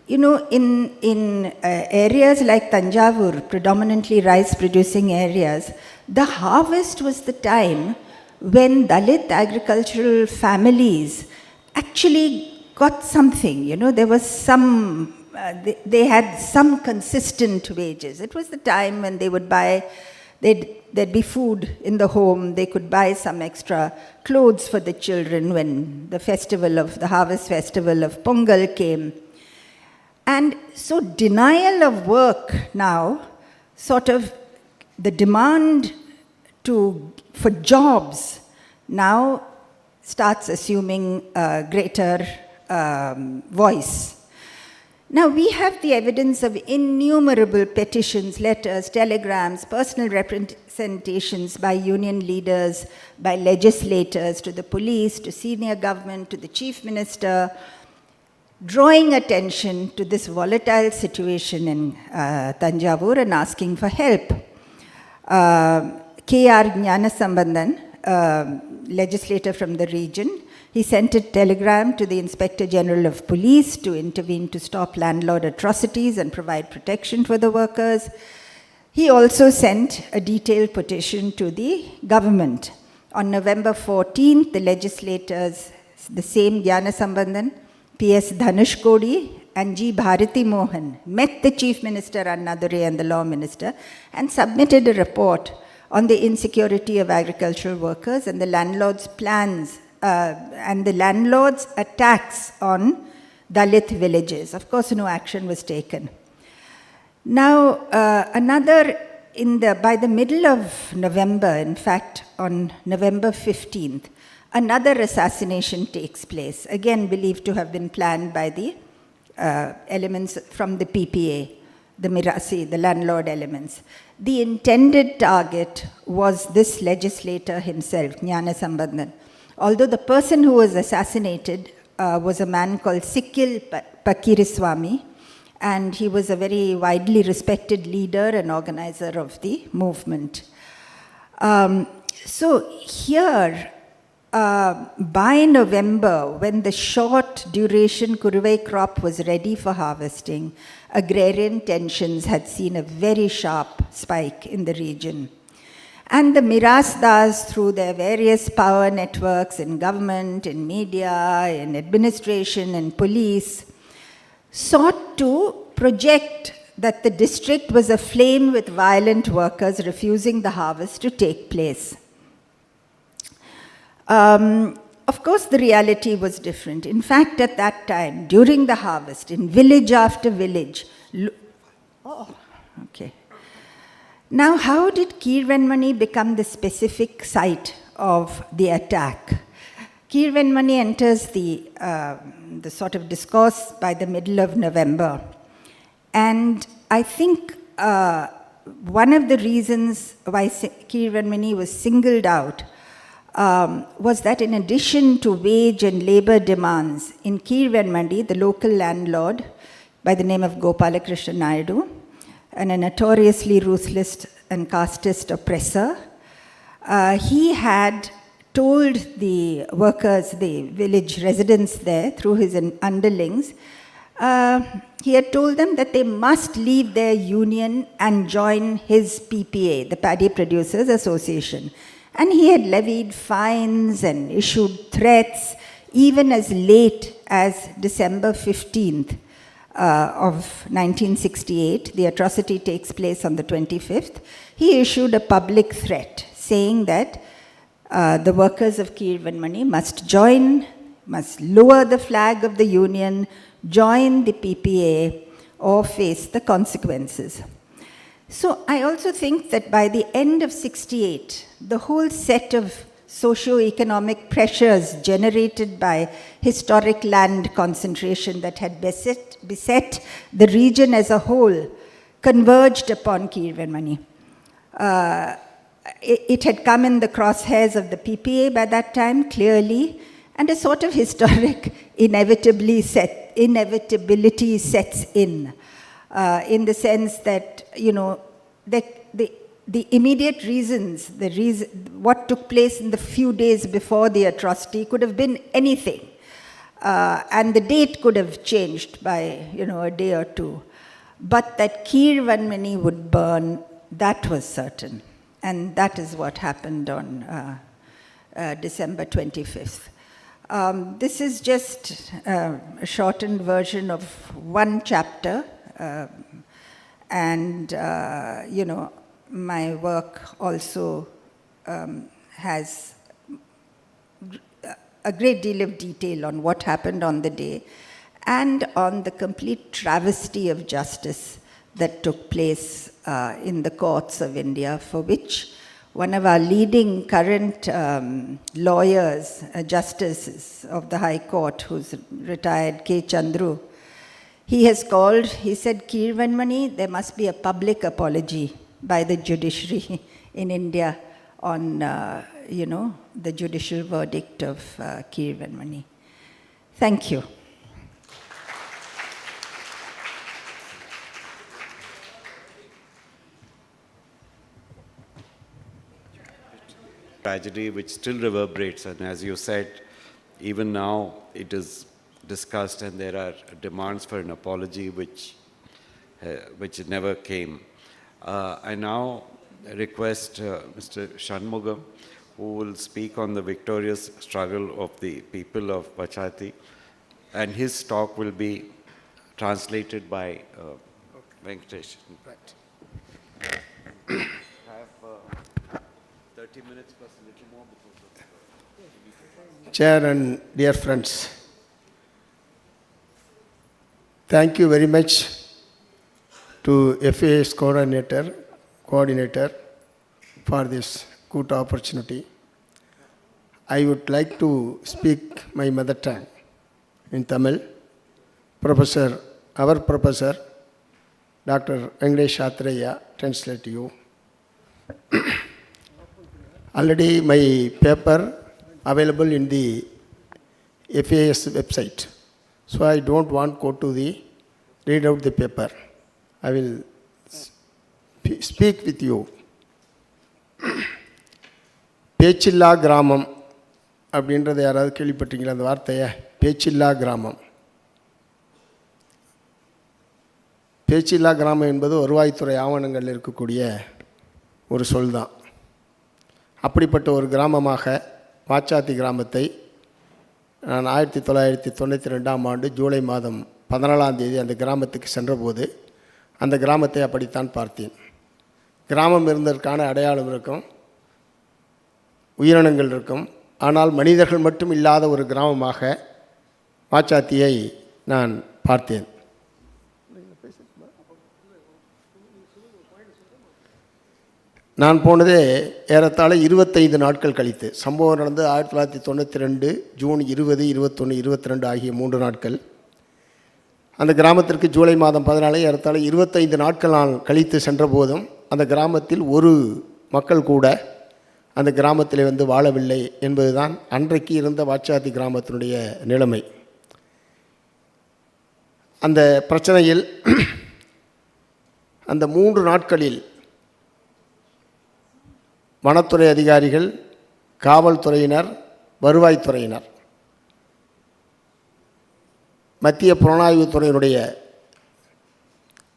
in areas like Thanjavur, predominantly rice-producing areas, the harvest was the time when Dalit agricultural families actually got something. There was some, they had some consistent wages. It was the time when they would buy, there'd be food in the home, they could buy some extra clothes for the children when the harvest festival of Pongal came. And so denial of work now, sort of the demand for jobs now starts assuming a greater voice. Now we have the evidence of innumerable petitions, letters, telegrams, personal representations by union leaders, by legislators, to the police, to senior government, to the chief minister, drawing attention to this volatile situation in Thanjavur and asking for help. K.R. Gnanasambandhan, legislator from the region, he sent a telegram to the Inspector General of Police to intervene to stop landlord atrocities and provide protection for the workers. He also sent a detailed petition to the government. On November 14th, the legislators the same Jnana Sambandhan, P.S. Dhanush Kodi and G. Bharati Mohan met the Chief Minister Annadure and the Law Minister and submitted a report on the insecurity of agricultural workers and the landlords' plans and the landlords' attacks on Dalit villages. Of course, no action was taken. Now, by the middle of November, in fact, on November 15th, another assassination takes place, again believed to have been planned by the elements from the PPA, the Mirasi, the landlord elements. The intended target was this legislator himself, Jnana Sambandhan. Although the person who was assassinated was a man called Sikkil Pakiriswamy, and he was a very widely respected leader and organizer of the movement. So here, by November, when the short duration Kuruvai crop was ready for harvesting, agrarian tensions had seen a very sharp spike in the region. And the Mirasdars, through their various power networks in government, in media, in administration, and police, sought to project that the district was aflame with violent workers refusing the harvest to take place. Of course, the reality was different. In fact, at that time, during the harvest, in village after village, Now, how did Kilvenmani become the specific site of the attack? Kilvenmani enters the sort of discourse by the middle of November. And I think one of the reasons why Kilvenmani was singled out was that in addition to wage and labor demands, in Kilvenmani, the local landlord by the name of Gopalakrishna Naidu, and a notoriously ruthless and casteist oppressor, he had told the workers, the village residents there, through his underlings, he had told them that they must leave their union and join his PPA, the Paddy Producers Association. And he had levied fines and issued threats, even as late as December 15th. Of 1968, the atrocity takes place on the 25th, he issued a public threat saying that the workers of Kilvenmani must lower the flag of the union, join the PPA, or face the consequences. So I also think that by the end of 68, the whole set of socio-economic pressures generated by historic land concentration that had beset the region as a whole converged upon Kilvenmani. It had come in the crosshairs of the PPA by that time, clearly, and a sort of historic inevitability sets in the sense that, you know, the immediate reasons, what took place in the few days before the atrocity could have been anything. And the date could have changed by, you know, a day or two. But that Kilvenmani would burn, that was certain. And that is what happened on December 25th. This is just a shortened version of one chapter. You know, my work also has a great deal of detail on what happened on the day and on the complete travesty of justice that took place in the courts of India, for which one of our leading current lawyers, justices of the High Court, who's retired, K. Chandru, he said, Kilvenmani, there must be a public apology by the judiciary in India on, you know, the judicial verdict of Kilvenmani. Thank you. Tragedy which still reverberates, and as you said, even now it is discussed and there are demands for an apology which never came. I now request Mr. Shanmugham, who will speak on the victorious struggle of the people of Vachathi. And his talk will be translated by Venkatesh. Right. Have 30 minutes plus a little more because of Chair and dear friends, thank you very much to FAS coordinator for this good opportunity. I would like to speak my mother tongue in Tamil. Our professor, Dr. Venkatesh Athreya, translate to you. Already my paper available in the FAS website. So I don't want to go to the read out the paper. I will speak with you. பேச்சில்லா கிராமம் அப்படின்றத யாராவது கேள்விப்பட்டீங்களா அந்த வார்த்தையை? பேச்சில்லா கிராமம். பேச்சில்லா கிராமம் என்பது வருவாய்த்துறை ஆவணங்களில் இருக்கக்கூடிய ஒரு சொல் தான். அப்படிப்பட்ட ஒரு கிராமமாக வாச்சாத்தி கிராமத்தை நான் 1992ஆம் ஆண்டு ஜூலை மாதம் 14ஆம் தேதி அந்த கிராமத்துக்கு சென்றபோது அந்த கிராமத்தை அப்படித்தான் பார்த்தேன். கிராமம் இருந்ததற்கான அடையாளம் இருக்கும், உயிரினங்கள் இருக்கும், ஆனால் மனிதர்கள் மட்டும் இல்லாத ஒரு கிராமமாக வாச்சாத்தியை நான் பார்த்தேன். நான் போனதே ஏறத்தாழ 25 நாட்கள் கழித்து. சம்பவம் நடந்து 1992 ஜூன் 20, 21, 22 ஆகிய 3 நாட்கள். அந்த கிராமத்திற்கு ஜூலை மாதம் 14 ஏறத்தாழ 25 நாட்கள் நான் கழித்து சென்ற போதும் அந்த கிராமத்தில் ஒரு மக்கள் கூட அந்த கிராமத்தில் வந்து வாழவில்லை என்பதுதான் அன்றைக்கு இருந்த வாச்சாத்தி கிராமத்தினுடைய நிலைமை. அந்த பிரச்சனையில் அந்த 3 நாட்களில் வனத்துறை அதிகாரிகள், காவல்துறையினர், வருவாய்த்துறையினர், மத்திய புலனாய்வுத்துறையினுடைய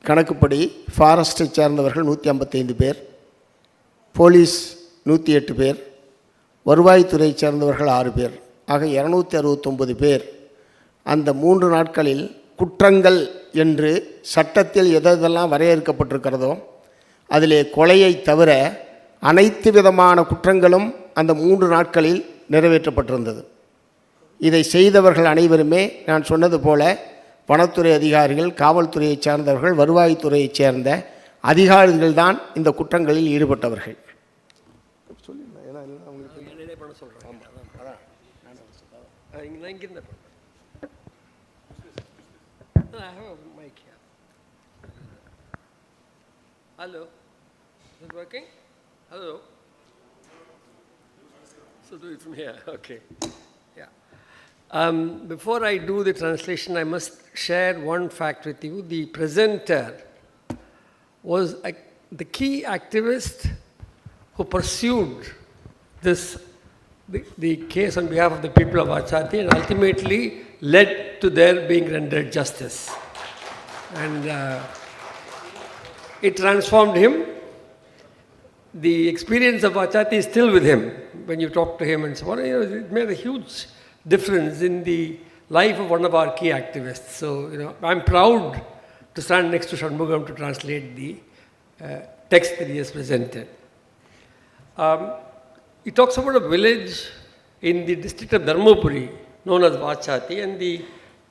கணக்குப்படி ஃபாரஸ்ட்டை சேர்ந்தவர்கள் 155 பேர், போலீஸ் 108 பேர், வருவாய்த்துறை சேர்ந்தவர்கள் 6 பேர், ஆக 269 பேர் அந்த 3 நாட்களில் குற்றங்கள் என்று சட்டத்தில் எதெல்லாம் வரையறுக்கப்பட்டிருக்கிறதோ அதிலே கொலையை தவிர அனைத்து விதமான குற்றங்களும் அந்த 3 நாட்களில் நிறைவேற்றப்பட்டிருந்தது. இதை செய்தவர்கள் அனைவருமே நான் சொன்னது போல வனத்துறை அதிகாரிகள், காவல்துறையைச் சேர்ந்தவர்கள், வருவாய்த்துறையைச் சேர்ந்த அதிகாரிகள் தான் இந்த குற்றங்களில் ஈடுபட்டவர்கள். Hello, is it working? Hello. So do it from here. Okay. Yeah. Before I do the translation, I must share one fact with you. The presenter was the key activist who pursued the case on behalf of the people of Vachathi and ultimately led to their being rendered justice. And it transformed him. The experience of Vachathi is still with him when you talk to him and so on. It made a huge difference in the life of one of our key activists. So, I'm proud to stand next to Shanmugham to translate the text that he has presented. He talks about a village in the district of Dharmapuri known as Vachathi, and the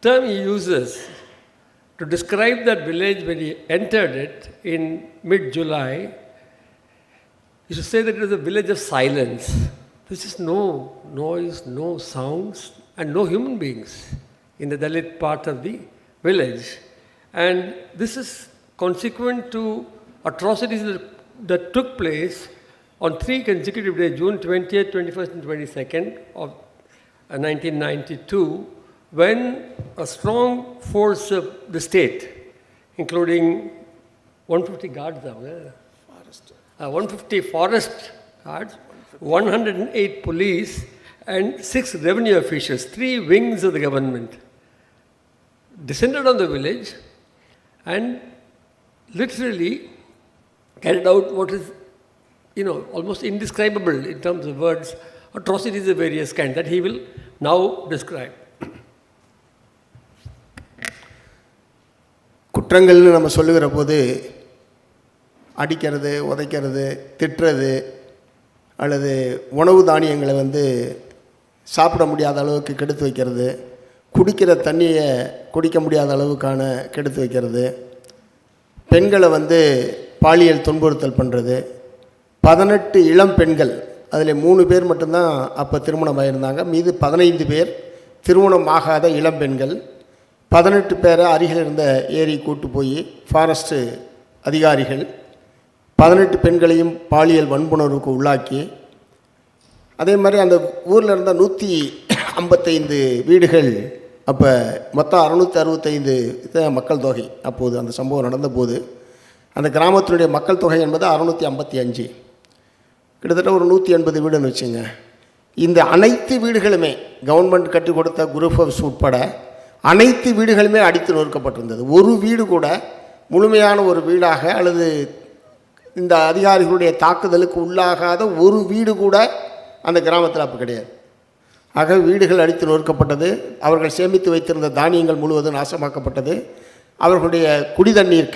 term he uses to describe that village when he entered it in mid-July, he should say that it was a village of silence. There is no noise, no sounds, and no human beings in the Dalit part of the village. And this is consequent to atrocities that took place on 3 consecutive days, June 20th, 21st, and 22nd of 1992, when a strong force of the state, including 150 guards down there, 150 forest guards, 108 police, and 6 revenue officials, 3 wings of the government, descended on the village and literally carried out what is almost indescribable in terms of words, atrocities of various kinds that he will now describe. குற்றங்கள்னு நம்ம சொல்லுகிற போது அடிக்கிறது, உதைக்கிறது, திட்டுறது, அல்லது உணவு தானியங்களை சாப்பிட முடியாத அளவுக்கு கெடுத்து வைக்கிறது, குடிக்கிற தண்ணியை குடிக்க முடியாத அளவுக்கான கெடுத்து வைக்கிறது, பெண்களை பாலியல் துன்புறுத்தல் பண்ணுறது, 18 இளம் பெண்கள், அதில் 3 பேர் மட்டும்தான் அப்போ திருமணம் ஆகியிருந்தாங்க, மீது 15 பேர் திருமணம் ஆகாத இளம் பெண்கள், 18 பேரை அருகில் இருந்த ஏரி கூட்டு போய் ஃபாரஸ்ட்டு அதிகாரிகள் 18 பெண்களையும் பாலியல் வன்புணர்வுக்கு உள்ளாக்கி, அதே மாதிரி அந்த ஊரில் இருந்த 155 வீடுகள், அப்போ மொத்தம் 665 மக்கள் தொகை. அப்போது அந்த சம்பவம் நடந்தபோது அந்த கிராமத்தினுடைய மக்கள் தொகை என்பது 655, கிட்டத்தட்ட ஒரு 180 வீடுன்னு வச்சுங்க. இந்த அனைத்து வீடுகளுமே கவர்மெண்ட் கட்டி கொடுத்த குரூப் ஹவுஸ் உட்பட அனைத்து வீடுகளுமே அடித்து நொறுக்கப்பட்டிருந்தது. ஒரு வீடு கூட முழுமையான ஒரு வீடாக அல்லது இந்த அதிகாரிகளுடைய தாக்குதலுக்கு உள்ளாகாத ஒரு வீடு கூட அந்த கிராமத்தில் அப்போ கிடையாது. ஆக வீடுகள் அடித்து நொறுக்கப்பட்டது, அவர்கள் சேமித்து வைத்திருந்த தானியங்கள் முழுவதும் நாசமாக்கப்பட்டது, அவர்களுடைய குடிதண்ணீர்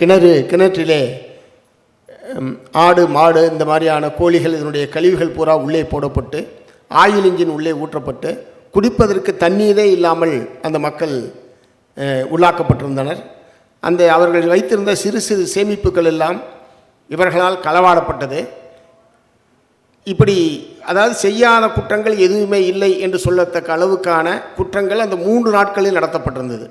கிணற்றிலே ஆடு மாடு இந்த மாதிரியான கோழிகள் இதனுடைய கழிவுகள் பூரா உள்ளே போடப்பட்டு ஆயில் இன்ஜின் உள்ளே ஊற்றப்பட்டு குடிப்பதற்கு தண்ணீரே இல்லாமல் அந்த மக்கள் உள்ளாக்கப்பட்டிருந்தனர். அந்த அவர்கள் வைத்திருந்த சிறு சிறு சேமிப்புகள் எல்லாம் இவர்களால் களவாடப்பட்டது. இப்படி அதாவது செய்யாத குற்றங்கள் எதுவுமே இல்லை என்று சொல்லத்தக்க அளவுக்கான குற்றங்கள் அந்த 3 நாட்களில் நடத்தப்பட்டிருந்தது.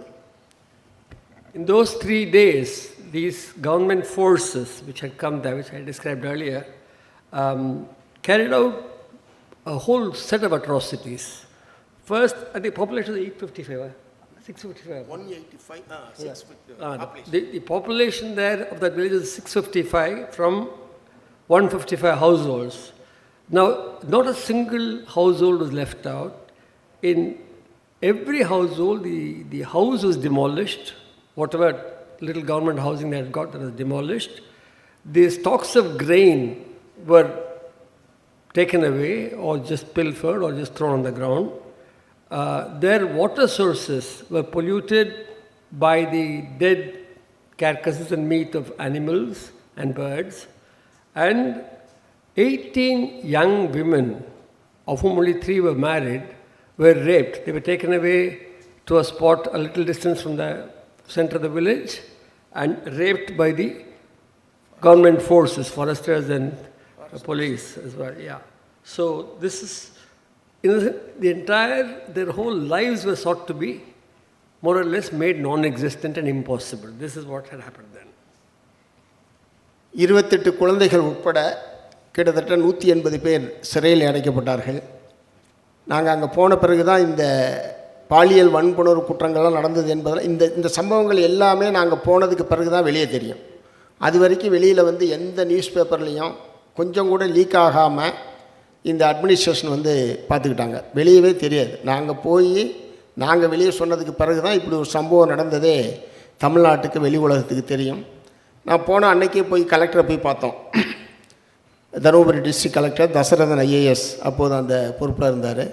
In those 3 days, these government forces which had come there, which I described earlier, carried out a whole set of atrocities. First, the population was 855, 655. 185, 655. The population there of that village is 655 from 155 households. Now, not a single household was left out. In every household, the house was demolished. Whatever little government housing they had got, that was demolished. The stocks of grain were taken away or just pilfered or just thrown on the ground. Their water sources were polluted by the dead carcasses and meat of animals and birds. And 18 young women, of whom only 3 were married, were raped. They were taken away to a spot a little distance from the center of the village and raped by the government forces, foresters and police as well. Yeah. So this is, their whole lives were sought to be more or less made non-existent and impossible. This is what had happened then. 28 குழந்தைகள் உட்பட கிட்டத்தட்ட 180 பேர் சிறையில் அடைக்கப்பட்டார்கள். நாங்கள் அங்கே போன பிறகு தான் இந்த பாலியல் வன்புணர்வு குற்றங்கள்லாம் நடந்தது என்பதில் இந்த சம்பவங்கள் எல்லாமே நாங்கள் போனதுக்கு பிறகு தான் வெளியே தெரியும். அது வரைக்கும் வெளியில் எந்த நியூஸ் பேப்பர்லேயும் கொஞ்சம் கூட லீக் ஆகாமல் இந்த அட்மினிஸ்ட்ரேஷன் பார்த்துக்கிட்டாங்க, வெளியவே தெரியாது. நாங்கள் வெளியே சொன்னதுக்கு பிறகு தான் இப்படி ஒரு சம்பவம் நடந்ததே தமிழ்நாட்டுக்கு வெளி உலகத்துக்கு தெரியும். நான் போன அன்னைக்கே போய் கலெக்டரை போய் பார்த்தோம். Dharmapuri district collector Dasarathan IAS அப்போது அந்த பொறுப்பில் இருந்தார்.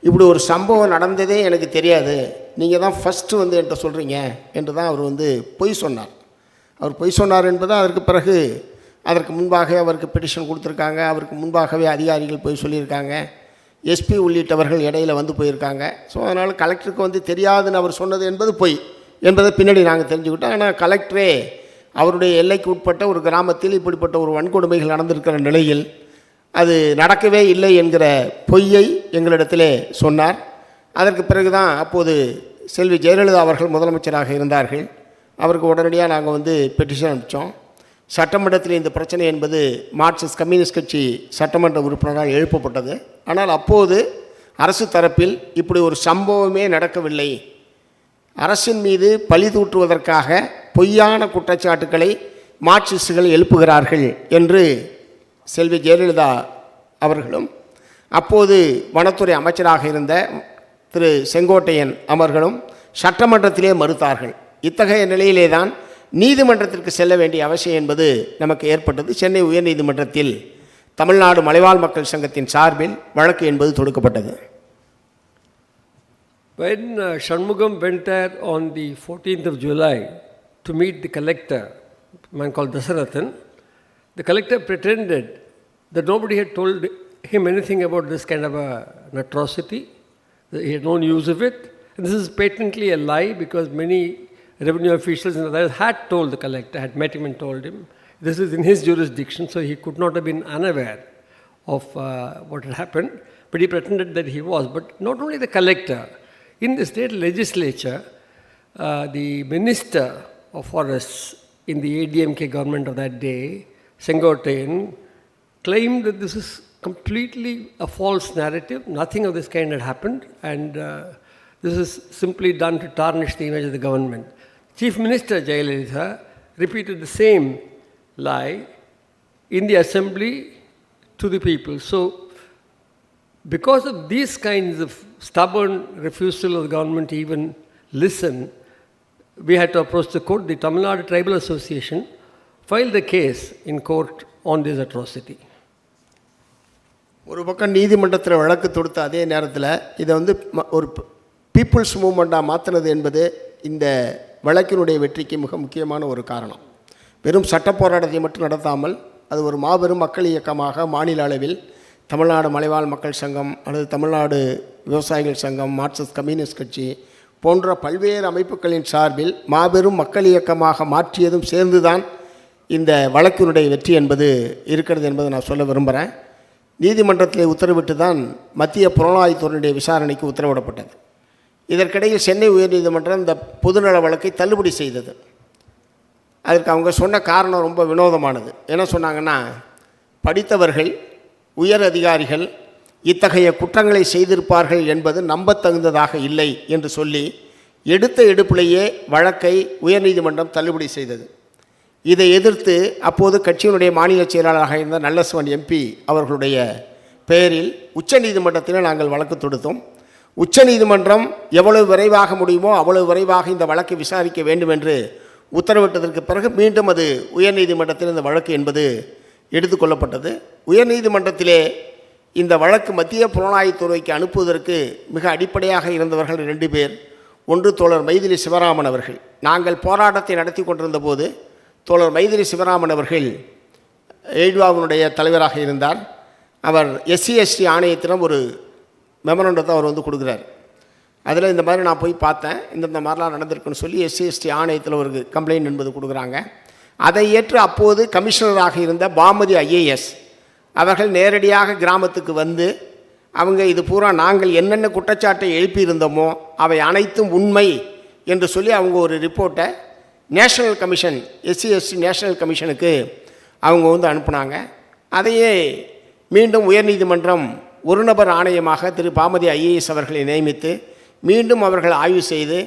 இப்படி ஒரு சம்பவம் நடந்ததே எனக்கு தெரியாது, நீங்கள் தான் ஃபஸ்ட்டு என்கிட்ட சொல்கிறீங்க என்று தான் அவர் பொய் சொன்னார். அவர் பொய் சொன்னார் என்பது அதற்கு முன்பாக அவருக்கு பெட்டிஷன் கொடுத்துருக்காங்க, அவருக்கு முன்பாகவே அதிகாரிகள் போய் சொல்லியிருக்காங்க, எஸ்பி உள்ளிட்டவர்கள் இடையில் போயிருக்காங்க. ஸோ அதனால் கலெக்டருக்கு தெரியாதுன்னு அவர் சொன்னது என்பது பொய் என்பதை பின்னாடி நாங்கள் தெரிஞ்சுக்கிட்டோம். ஆனால் கலெக்டரே அவருடைய எல்லைக்கு உட்பட்ட ஒரு கிராமத்தில் இப்படிப்பட்ட ஒரு வன்கொடுமைகள் நடந்திருக்கிற நிலையில் அது நடக்கவே இல்லை என்கிற பொய்யை எங்களிடத்திலே சொன்னார். அதற்கு பிறகு தான் அப்போது செல்வி ஜெயலலிதா அவர்கள் முதலமைச்சராக இருந்தார்கள். அவருக்கு உடனடியாக நாங்கள் பெட்டிஷன் அனுப்பித்தோம். சட்டமன்றத்தில் இந்த பிரச்சனை என்பது மார்க்சிஸ்ட் கம்யூனிஸ்ட் கட்சி சட்டமன்ற உறுப்பினரால் எழுப்பப்பட்டது. ஆனால் அப்போது அரசு தரப்பில் இப்படி ஒரு சம்பவமே நடக்கவில்லை, அரசின் மீது பழி தூற்றுவதற்காக பொய்யான குற்றச்சாட்டுக்களை மார்க்சிஸ்டுகள் எழுப்புகிறார்கள் என்று செல்வி ஜெயலலிதா அவர்களும் அப்போது வனத்துறை அமைச்சராக இருந்த திரு செங்கோட்டையன் அவர்களும் சட்டமன்றத்திலே மறுத்தார்கள். இத்தகைய நிலையிலே தான் நீதிமன்றத்திற்கு செல்ல வேண்டிய அவசியம் என்பது நமக்கு ஏற்பட்டது. சென்னை உயர்நீதிமன்றத்தில் தமிழ்நாடு மலைவாழ் மக்கள் சங்கத்தின் சார்பில் வழக்கு என்பது தொடுக்கப்பட்டது. When Shanmugham went there on the 14th of July to meet the collector, a man called Dasarathan, the collector pretended that nobody had told him anything about this kind of an atrocity. He had no news of it. And this is patently a lie because many revenue officials and others had told the collector, had met him and told him. This is in his jurisdiction, so he could not have been unaware of what had happened. But he pretended that he was. But not only the collector, in the state legislature, the minister of forests in the ADMK government of that day, Sengottayan, claimed that this is completely a false narrative. Nothing of this kind had happened, and this is simply done to tarnish the image of the government. Chief Minister Jayalalitha repeated the same lie in the assembly to the people. So, because of these kinds of stubborn refusal of the government to even listen, we had to approach the court. The Tamil Nadu Tribal Association filed a case in court on this atrocity. ஒரு பக்கம் நீதிமன்றத்தில் வழக்கு தொடுத்த அதே நேரத்தில் இதை ஒரு peoples மூவ்மெண்ட்டாக மாற்றினது என்பது இந்த வழக்கினுடைய வெற்றிக்கு மிக முக்கியமான ஒரு காரணம். வெறும் சட்ட போராட்டத்தை மட்டும் நடத்தாமல் அது ஒரு மாபெரும் மக்கள் இயக்கமாக மாநில அளவில் தமிழ்நாடு மலைவாழ் மக்கள் சங்கம் அல்லது தமிழ்நாடு விவசாயிகள் சங்கம், மார்க்சிஸ்ட் கம்யூனிஸ்ட் கட்சி போன்ற பல்வேறு அமைப்புகளின் சார்பில் மாபெரும் மக்கள் இயக்கமாக மாற்றியதும் சேர்ந்துதான் இந்த வழக்கினுடைய வெற்றி என்பது இருக்கிறது என்பதை நான் சொல்ல விரும்புகிறேன். நீதிமன்றத்தில் உத்தரவிட்டு தான் மத்திய புலனாய்வுத்துறையினுடைய விசாரணைக்கு உத்தரவிடப்பட்டது. இதற்கிடையில் சென்னை உயர்நீதிமன்றம் இந்த பொதுநல வழக்கை தள்ளுபடி செய்தது. அதற்கு அவங்க சொன்ன காரணம் ரொம்ப வினோதமானது. என்ன சொன்னாங்கன்னா, படித்தவர்கள், உயர் அதிகாரிகள் இத்தகைய குற்றங்களை செய்திருப்பார்கள் என்பது நம்பத்தகுந்ததாக இல்லை என்று சொல்லி எடுத்த எடுப்பிலேயே வழக்கை உயர்நீதிமன்றம் தள்ளுபடி செய்தது. இதை எதிர்த்து அப்போது கட்சியினுடைய மாநில செயலாளராக இருந்த நல்லசிவன் எம்பி அவர்களுடைய பெயரில் உச்சநீதிமன்றத்தில் நாங்கள் வழக்கு தொடுத்தோம். உச்சநீதிமன்றம் எவ்வளவு விரைவாக முடியுமோ அவ்வளவு விரைவாக இந்த வழக்கை விசாரிக்க வேண்டும் என்று உத்தரவிட்டதற்கு பிறகு மீண்டும் அது உயர்நீதிமன்றத்தில் இந்த வழக்கு என்பது எடுத்துக்கொள்ளப்பட்டது. உயர்நீதிமன்றத்திலே இந்த வழக்கு மத்திய புலனாய்வுத்துறைக்கு அனுப்புவதற்கு மிக அடிப்படையாக இருந்தவர்கள் 2 பேர். ஒன்று தோழர் மைதிலி சிவராமன் அவர்கள். நாங்கள் போராட்டத்தை நடத்தி கொண்டிருந்த போது தோழர் மைதிலி சிவராமன் அவர்கள் எய்ட்வாவினுடைய தலைவராக இருந்தார். அவர் SC/ST ஆணையத்திடம் ஒரு மெமரண்டத்தை அவர் கொடுக்குறார். அதில் இந்த மாதிரி நான் போய் பார்த்தேன், இந்த மாதிரிலாம் நடந்திருக்குன்னு சொல்லி SC/ST ஆணையத்தில் ஒரு கம்ப்ளைண்ட் என்பது கொடுக்குறாங்க. அதை ஏற்று அப்போது கமிஷனராக இருந்த பாமதி IAS அவர்கள் நேரடியாக கிராமத்துக்கு வந்து அவங்க இது பூரா நாங்கள் என்னென்ன குற்றச்சாட்டை எழுப்பியிருந்தோமோ அவை அனைத்தும் உண்மை என்று சொல்லி அவங்க ஒரு ரிப்போர்ட்டை நேஷனல் கமிஷன், SC/ST நேஷனல் கமிஷனுக்கு அவங்க அனுப்புனாங்க. அதையே மீண்டும் உயர்நீதிமன்றம் ஒரு நபர் ஆணையமாக திரு பாமதி IAS அவர்களை நியமித்து மீண்டும் அவர்கள் ஆய்வு செய்து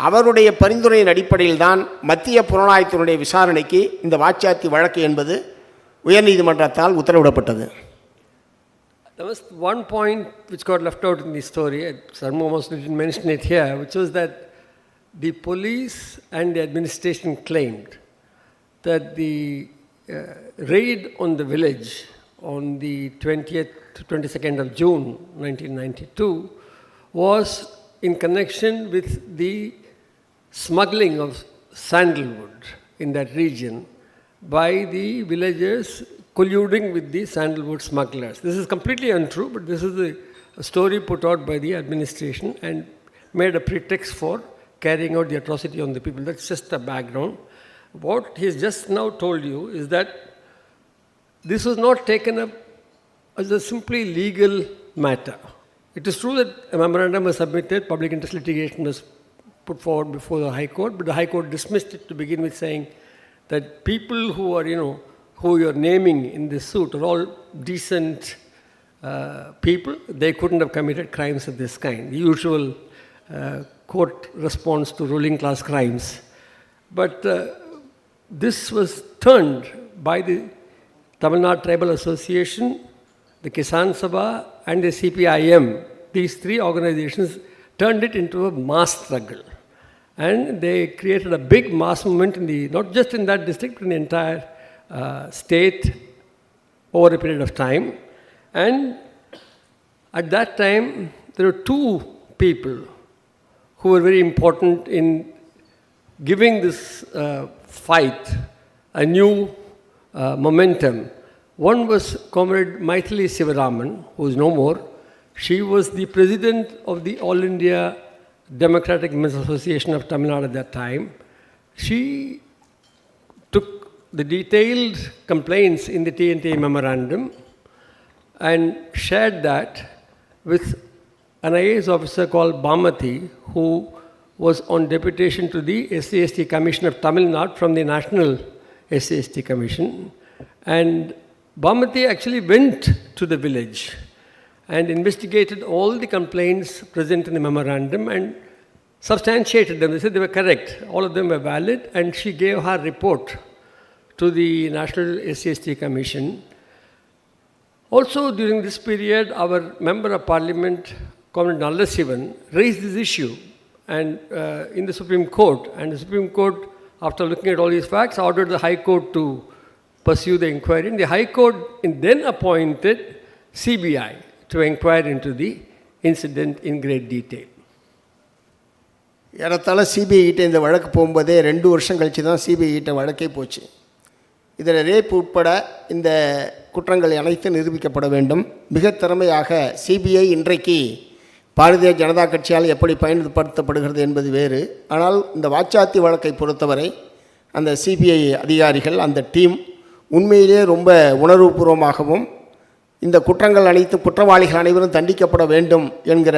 அவருடைய பரிந்துரையின் அடிப்படையில் தான் மத்திய புலனாய்வுத்துறையுடைய விசாரணைக்கு இந்த வாச்சாத்தி வழக்கு என்பது உயர்நீதிமன்றத்தால் உத்தரவிடப்பட்டது. There was one point which got left out in the story, Shanmugham didn't mention it here, which was that the police and the administration claimed that the raid on the village on the 20th to 22nd of June 1992 was in connection with the smuggling of sandalwood in that region by the villagers colluding with the sandalwood smugglers. This is completely untrue, but this is a story put out by the administration and made a pretext for carrying out the atrocity on the people. That's just the background. What he's just now told you is that this was not taken up as a simply legal matter. It is true that a memorandum was submitted, public interest litigation was put forward before the High Court, but the High Court dismissed it to begin with, saying that people who are, who you are naming in this suit are all decent people. They couldn't have committed crimes of this kind, the usual court response to ruling class crimes. But this was turned by the Tamil Nadu Tribal Association, the Kisan Sabha and the CPIM. These 3 organizations turned it into a mass struggle. And they created a big mass movement in not just in that district, but in the entire state over a period of time. And at that time, there were two people who were very important in giving this fight a new momentum. One was Comrade Maithili Sivaraman, who is no more. She was the president of the All India Democratic Women's Association of Tamil Nadu at that time. She took the detailed complaints in the TNT memorandum and shared that with an IAS officer called Bhamathi, who was on deputation to the SC/ST Commission of Tamil Nadu from the National SC/ST Commission. And Bhamathi actually went to the village and investigated all the complaints present in the memorandum and substantiated them. They said they were correct. All of them were valid. And she gave her report to the National SC/ST Commission. Also, during this period, our Member of Parliament, Comrade Nallasivan, raised this issue and in the Supreme Court. And the Supreme Court, after looking at all these facts, ordered the High Court to pursue the inquiry. And the High Court then appointed CBI to inquire into the incident in great detail. ஏறத்தாழ CBI கிட்ட இந்த வழக்கு போகும்போதே 2 வருஷம் கழித்து தான் CBI கிட்ட வழக்கே போச்சு. இதில் ரேப் உட்பட இந்த குற்றங்கள் அனைத்தும் நிரூபிக்கப்பட வேண்டும். மிக திறமையாக சிபிஐ இன்றைக்கு பாரதிய ஜனதா கட்சியால் எப்படி பயன்படுத்தப்படுகிறது என்பது வேறு. ஆனால் இந்த வாச்சாத்தி வழக்கை பொறுத்தவரை அந்த சிபிஐ அதிகாரிகள், அந்த டீம் உண்மையிலே ரொம்ப உணர்வுபூர்வமாகவும் இந்த குற்றங்கள் அனைத்து குற்றவாளிகள் அனைவரும் தண்டிக்கப்பட வேண்டும் என்கிற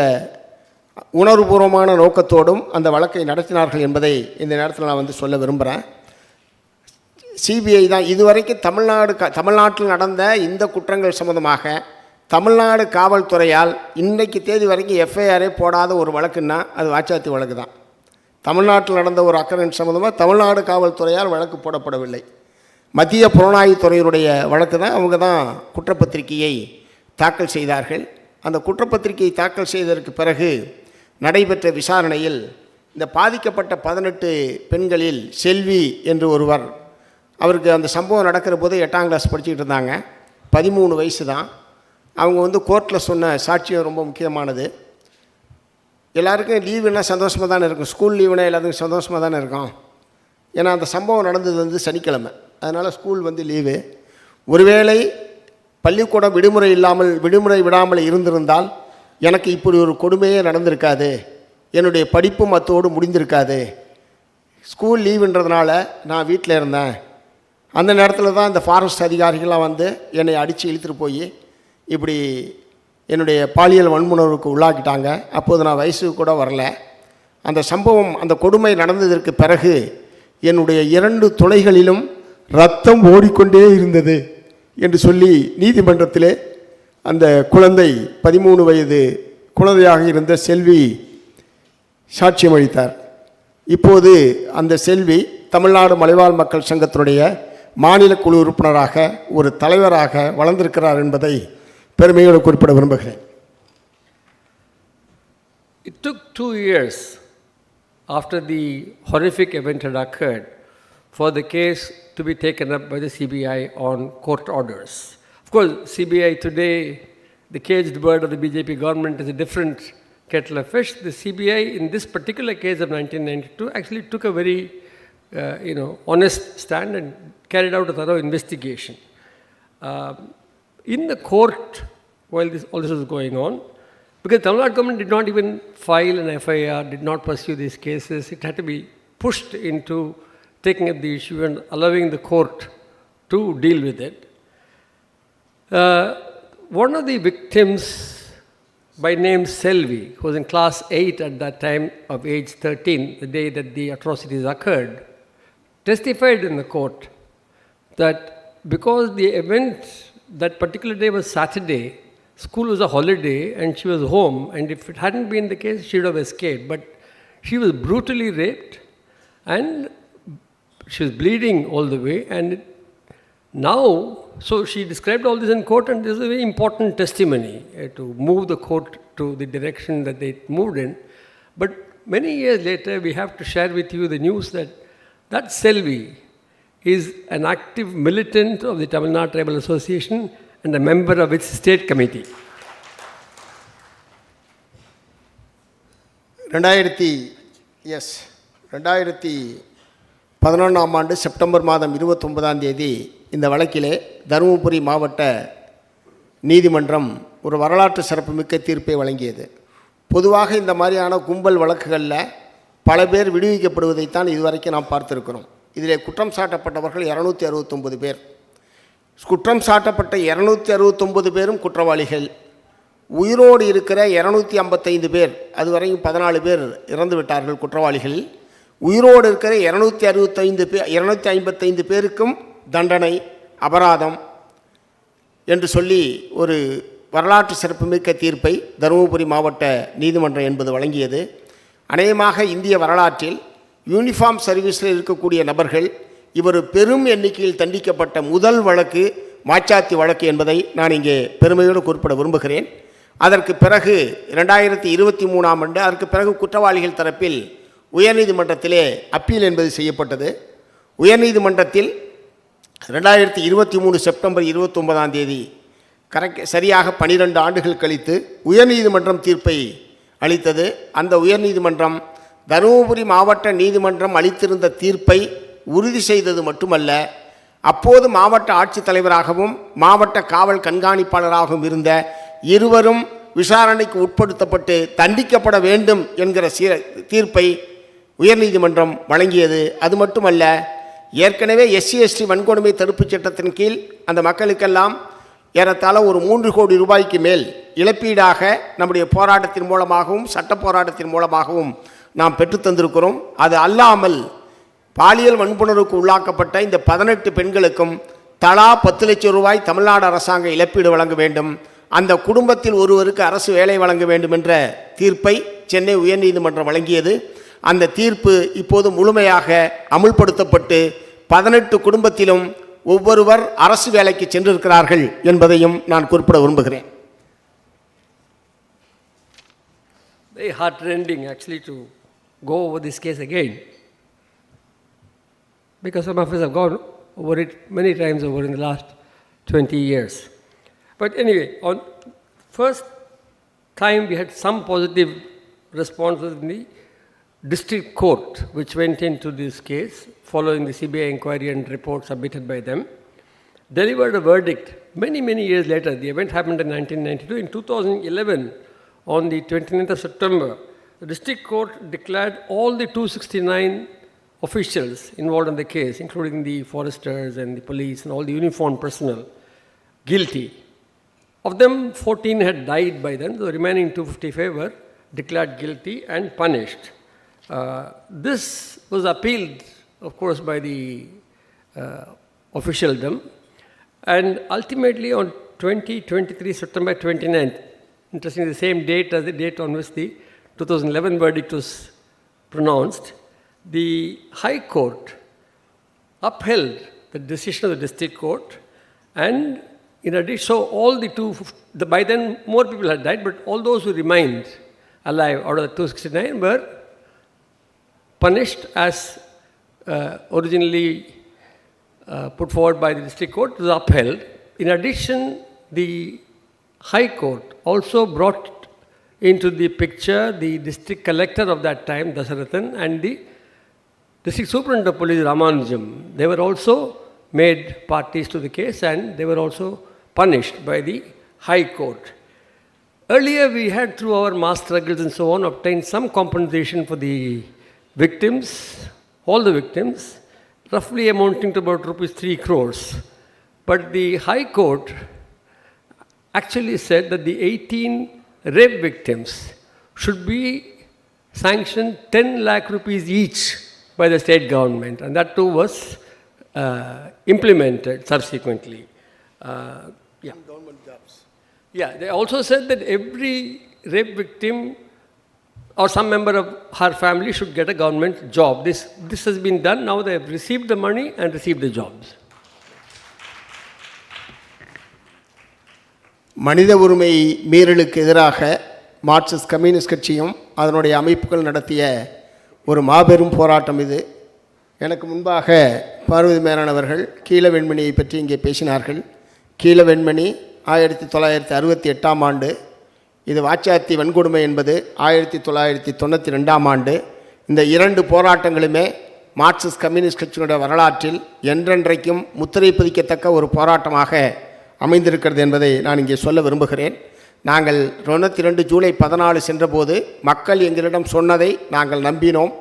உணர்வுபூர்வமான நோக்கத்தோடும் அந்த வழக்கை நடத்தினார்கள் என்பதை இந்த நேரத்தில் நான் சொல்ல விரும்புகிறேன். சிபிஐ தான் இதுவரைக்கும் தமிழ்நாட்டில் நடந்த இந்த குற்றங்கள் சம்பந்தமாக தமிழ்நாடு காவல்துறையால் இன்றைக்கு தேதி வரைக்கும் எஃப்ஐஆரே போடாத ஒரு வழக்குன்னா அது வாச்சாத்தி வழக்கு தான். தமிழ்நாட்டில் நடந்த ஒரு அக்கரன்ஸ் சம்பந்தமாக தமிழ்நாடு காவல்துறையால் வழக்கு போடப்படவில்லை. மத்திய புலனாய்வுத்துறையினுடைய வழக்கு தான். அவங்க தான் குற்றப்பத்திரிகையை தாக்கல் செய்தார்கள். அந்த குற்றப்பத்திரிகையை தாக்கல் செய்ததற்கு பிறகு நடைபெற்ற விசாரணையில் இந்த பாதிக்கப்பட்ட 18 பெண்களில் செல்வி என்று ஒருவர், அவருக்கு அந்த சம்பவம் நடக்கிற போது 8ஆம் கிளாஸ் படிச்சுக்கிட்டு இருந்தாங்க, 13 வயசு தான். அவங்க கோர்ட்டில் சொன்ன சாட்சியம் ரொம்ப முக்கியமானது. எல்லாருக்கும் லீவுன்னா சந்தோஷமாக தானே இருக்கும், ஸ்கூல் லீவுனா எல்லாத்துக்கும் சந்தோஷமாக தானே இருக்கும். ஏன்னா அந்த சம்பவம் நடந்தது சனிக்கிழமை, அதனால் ஸ்கூல் லீவு. ஒருவேளை பள்ளிக்கூடம் விடுமுறை விடாமல் இருந்திருந்தால் எனக்கு இப்படி ஒரு கொடுமையே நடந்திருக்காது, என்னுடைய படிப்பும் அத்தோடு முடிந்திருக்காது. ஸ்கூல் லீவுன்றதுனால நான் வீட்டில் இருந்தேன். அந்த நேரத்தில் தான் இந்த ஃபாரஸ்ட் அதிகாரிகள்லாம் என்னை அடித்து இழுத்துட்டு போய் இப்படி என்னுடைய பாலியல் வன்முணர்வுக்கு உள்ளாக்கிட்டாங்க. அப்போது நான் வயசுக்கு கூட வரல. அந்த சம்பவம், அந்த கொடுமை நடந்ததற்கு பிறகு என்னுடைய 2 துளைகளிலும் ரத்தம் ஓடிக்கொண்டே இருந்தது என்று சொல்லி நீதிமன்றத்திலே அந்த குழந்தை 13 வயது குழந்தையாக இருந்த செல்வி சாட்சியம் அளித்தார். இப்போது அந்த செல்வி தமிழ்நாடு மலைவாழ் மக்கள் சங்கத்தினுடைய மாநில குழு உறுப்பினராக, ஒரு தலைவராக வளர்ந்திருக்கிறார் என்பதை பெருமையோடு குறிப்பிட விரும்புகிறேன். It took 2 years after the horrific event had occurred for the case to be taken up by the CBI on court orders. Of course, CBI today, the caged bird of the BJP government, is a different kettle of fish. The CBI in this particular case of 1992 actually took a very honest stand and carried out a thorough investigation. In the court, while all this was going on, because the Tamil Nadu government did not even file an FIR, did not pursue these cases, it had to be pushed into taking up the issue and allowing the court to deal with it. One of the victims, by name Selvi, who was in class 8 at that time, of age 13, the day that the atrocities occurred, testified in the court that because the event that particular day was Saturday, school was a holiday and she was home, and if it hadn't been the case, she would have escaped. But she was brutally raped and she was bleeding all the way. And now, so she described all this in court, and this is a very important testimony to move the court to the direction that they moved in. But many years later, we have to share with you the news that Selvi is an active militant of the Tamil Nadu Tribal Association and a member of its state committee. 2011 ஆண்டு September மாதம் 29ஆம் தேதி இந்த வழக்கிலே தருமபுரி மாவட்ட நீதிமன்றம் ஒரு வரலாற்று சிறப்புமிக்க தீர்ப்பை வழங்கியது. பொதுவாக இந்த மாதிரியான கும்பல் வழக்குகளில் பல பேர் விடுவிக்கப்படுவதைத்தான் இதுவரைக்கும் நாம் பார்த்திருக்கிறோம். இதிலே குற்றம் சாட்டப்பட்டவர்கள் 269 பேர். குற்றம் சாட்டப்பட்ட 269 பேரும் குற்றவாளிகள். உயிரோடு இருக்கிற 255 பேர், அதுவரையும் 14 பேர் இறந்து விட்டார்கள் குற்றவாளிகள். உயிரோடு இருக்கிற 255 பேருக்கும் தண்டனை, அபராதம் என்று சொல்லி ஒரு வரலாற்று சிறப்புமிக்க தீர்ப்பை தருமபுரி மாவட்ட நீதிமன்றம் என்பது வழங்கியது. அநேகமாக இந்திய வரலாற்றில் யூனிஃபார்ம் சர்வீஸில் இருக்கக்கூடிய நபர்கள் இவர் பெரும் எண்ணிக்கையில் தண்டிக்கப்பட்ட முதல் வழக்கு வாச்சாத்தி வழக்கு என்பதை நான் இங்கே பெருமையோடு குறிப்பிட விரும்புகிறேன். அதற்கு பிறகு 2023ஆம் ஆண்டு அதற்கு பிறகு குற்றவாளிகள் தரப்பில் உயர்நீதிமன்றத்திலே அப்பீல் என்பது செய்யப்பட்டது. உயர்நீதிமன்றத்தில் 2023 செப்டம்பர் 29ஆம் தேதி சரியாக 12 ஆண்டுகள் கழித்து உயர்நீதிமன்றம் தீர்ப்பை அளித்தது. அந்த உயர்நீதிமன்றம் தருமபுரி மாவட்ட நீதிமன்றம் அளித்திருந்த தீர்ப்பை உறுதி செய்தது மட்டுமல்ல, அப்போது மாவட்ட ஆட்சித்தலைவராகவும் மாவட்ட காவல் கண்காணிப்பாளராகவும் இருந்த இருவரும் விசாரணைக்கு உட்படுத்தப்பட்டு தண்டிக்கப்பட வேண்டும் என்கிற தீர்ப்பை உயர்நீதிமன்றம் வழங்கியது. அது மட்டுமல்ல, ஏற்கனவே SC/ST வன்கொடுமை தடுப்புச் சட்டத்தின் கீழ் அந்த மக்களுக்கெல்லாம் ஏறத்தாழ ஒரு 3 கோடி ரூபாய்க்கு மேல் இழப்பீடாக நம்முடைய போராட்டத்தின் மூலமாகவும் சட்ட போராட்டத்தின் மூலமாகவும் நாம் பெற்றுத்தந்திருக்கிறோம். அது அல்லாமல் பாலியல் வன்புணர்வுக்கு உள்ளாக்கப்பட்ட இந்த 18 பெண்களுக்கும் தலா 10 லட்சம் ரூபாய் தமிழ்நாடு அரசாங்க இழப்பீடு வழங்க வேண்டும், அந்த குடும்பத்தில் ஒருவருக்கு அரசு வேலை வழங்க வேண்டும் என்ற தீர்ப்பை சென்னை உயர்நீதிமன்றம் வழங்கியது. அந்த தீர்ப்பு இப்போது முழுமையாக அமுல்படுத்தப்பட்டு 18 குடும்பத்திலும் ஒவ்வொருவர் அரசு வேலைக்கு சென்றிருக்கிறார்கள் என்பதையும் நான் குறிப்பிட விரும்புகிறேன். Very heartrending actually to go over this case again, because some of us have gone over it many times over in the last 20 years. But anyway, on first time we had some positive responses in the district court which went into this case following the CBI inquiry and report submitted by them, delivered a verdict many years later. The event happened in 1992. In 2011, on the 29th of September, the district court declared all the 269 officials involved in the case, including the foresters and the police and all the uniformed personnel, guilty. Of them, 14 had died by then. The remaining 255 were declared guilty and punished. This was appealed, of course, by the officialdom, and ultimately on 2023 September 29th, interestingly the same date as the date on which the 2011 verdict was pronounced, the High Court upheld the decision of the district court, and in addition, so all by then more people had died, but all those who remained alive out of the 269 were punished as originally put forward by the district court, was upheld. In addition, the High Court also brought into the picture the district collector of that time, Dasarathan, and the district superintendent of police, Rammanohar. They were also made parties to the case, and they were also punished by the High Court. Earlier, we had, through our mass struggles and so on, obtained some compensation for the victims, all the victims, roughly amounting to about rupees 3 crores. But the High Court actually said that the 18 rape victims should be sanctioned 10 lakh rupees each by the state government, and that too was implemented subsequently. Government jobs. Yeah, they also said that every rape victim or some member of her family should get a government job. This has been done. Now they have received the money and received the jobs. மனித உரிமை மீறலுக்கு எதிராக Marxist communist கட்சியும் அதனுடைய அமைப்புகள் நடத்திய ஒரு மாபெரும் போராட்டம் இது. எனக்கு முன்பாக பார்வதி மேனன் அவர்கள் கீழவெண்மணியை பற்றி இங்கே பேசினார்கள். கீழவெண்மணி 1968ஆம் ஆண்டு, இது வாச்சாத்தி வன்கொடுமை என்பது 1992ஆம் ஆண்டு. இந்த இரண்டு போராட்டங்களுமே மார்க்சிஸ்ட் கம்யூனிஸ்ட் கட்சியினுடைய வரலாற்றில் என்றென்றைக்கும் முத்திரை பதிக்கத்தக்க ஒரு போராட்டமாக அமைந்திருக்கிறது என்பதை நான் இங்கே சொல்ல விரும்புகிறேன். நாங்கள் 92 ஜூலை 14 சென்றபோது மக்கள் எங்களிடம் சொன்னதை நாங்கள் நம்பினோம்.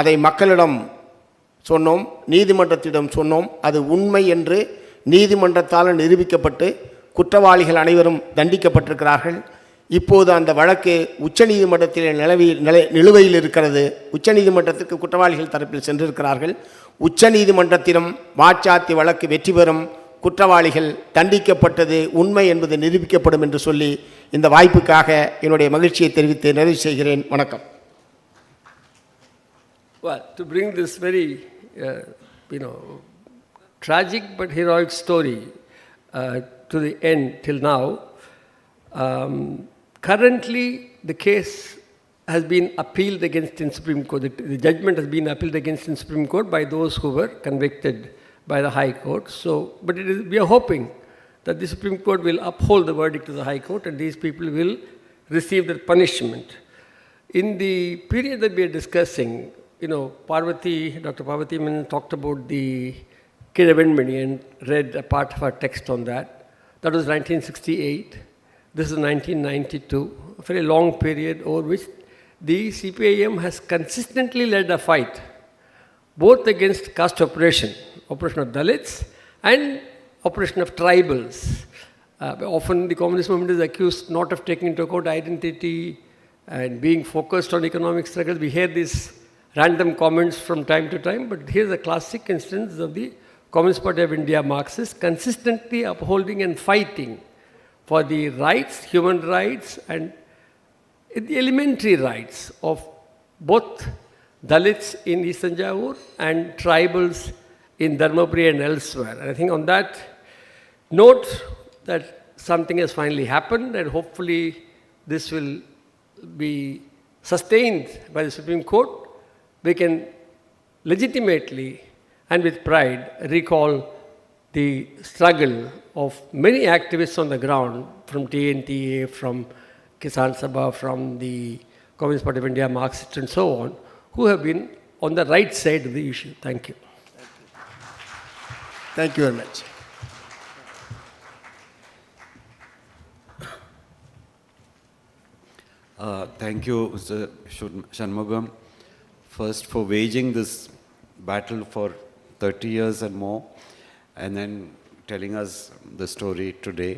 அதை மக்களிடம் சொன்னோம், நீதிமன்றத்திடம் சொன்னோம். அது உண்மை என்று நீதிமன்றத்தால் நிரூபிக்கப்பட்டு குற்றவாளிகள் அனைவரும் தண்டிக்கப்பட்டிருக்கிறார்கள். இப்போது அந்த வழக்கு உச்சநீதிமன்றத்தில் நிலுவையில் இருக்கிறது. உச்சநீதிமன்றத்திற்கு குற்றவாளிகள் தரப்பில் சென்றிருக்கிறார்கள். உச்சநீதிமன்றத்திலும் வாச்சாத்தி வழக்கு வெற்றி பெறும், குற்றவாளிகள் தண்டிக்கப்பட்டது உண்மை என்பது நிரூபிக்கப்படும் என்று சொல்லி இந்த வாய்ப்புக்காக என்னுடைய மகிழ்ச்சியை தெரிவித்து நிறைவு செய்கிறேன். வணக்கம். Well, to bring this very, tragic but heroic story to the end till now, currently the case has been appealed against in Supreme Court. The judgment has been appealed against in Supreme Court by those who were convicted by the High Court. So, but we are hoping that the Supreme Court will uphold the verdict of the High Court and these people will receive their punishment. In the period that we are discussing, Dr. Parvathi Menon talked about the Kilvenmani and read a part of our text on that. That was 1968. This is 1992, a very long period over which the CPIM has consistently led a fight, both against caste oppression of Dalits and oppression of tribals. Often the communist movement is accused not of taking into account identity and being focused on economic struggles. We hear these random comments from time to time, but here's a classic instance of the Communist Party of India Marxists consistently upholding and fighting for the rights, human rights, and the elementary rights of both Dalits in East Tanjavur and tribals in Dharmapuri and elsewhere. And I think on that note that something has finally happened and hopefully this will be sustained by the Supreme Court. We can legitimately and with pride recall the struggle of many activists on the ground, from TNTA, from Kisan Sabha, from the Communist Party of India, Marxists and so on, who have been on the right side of the issue. Thank you. Thank you very much. Thank you, Mr. Shanmugham, first for waging this battle for 30 years and more, and then telling us the story today,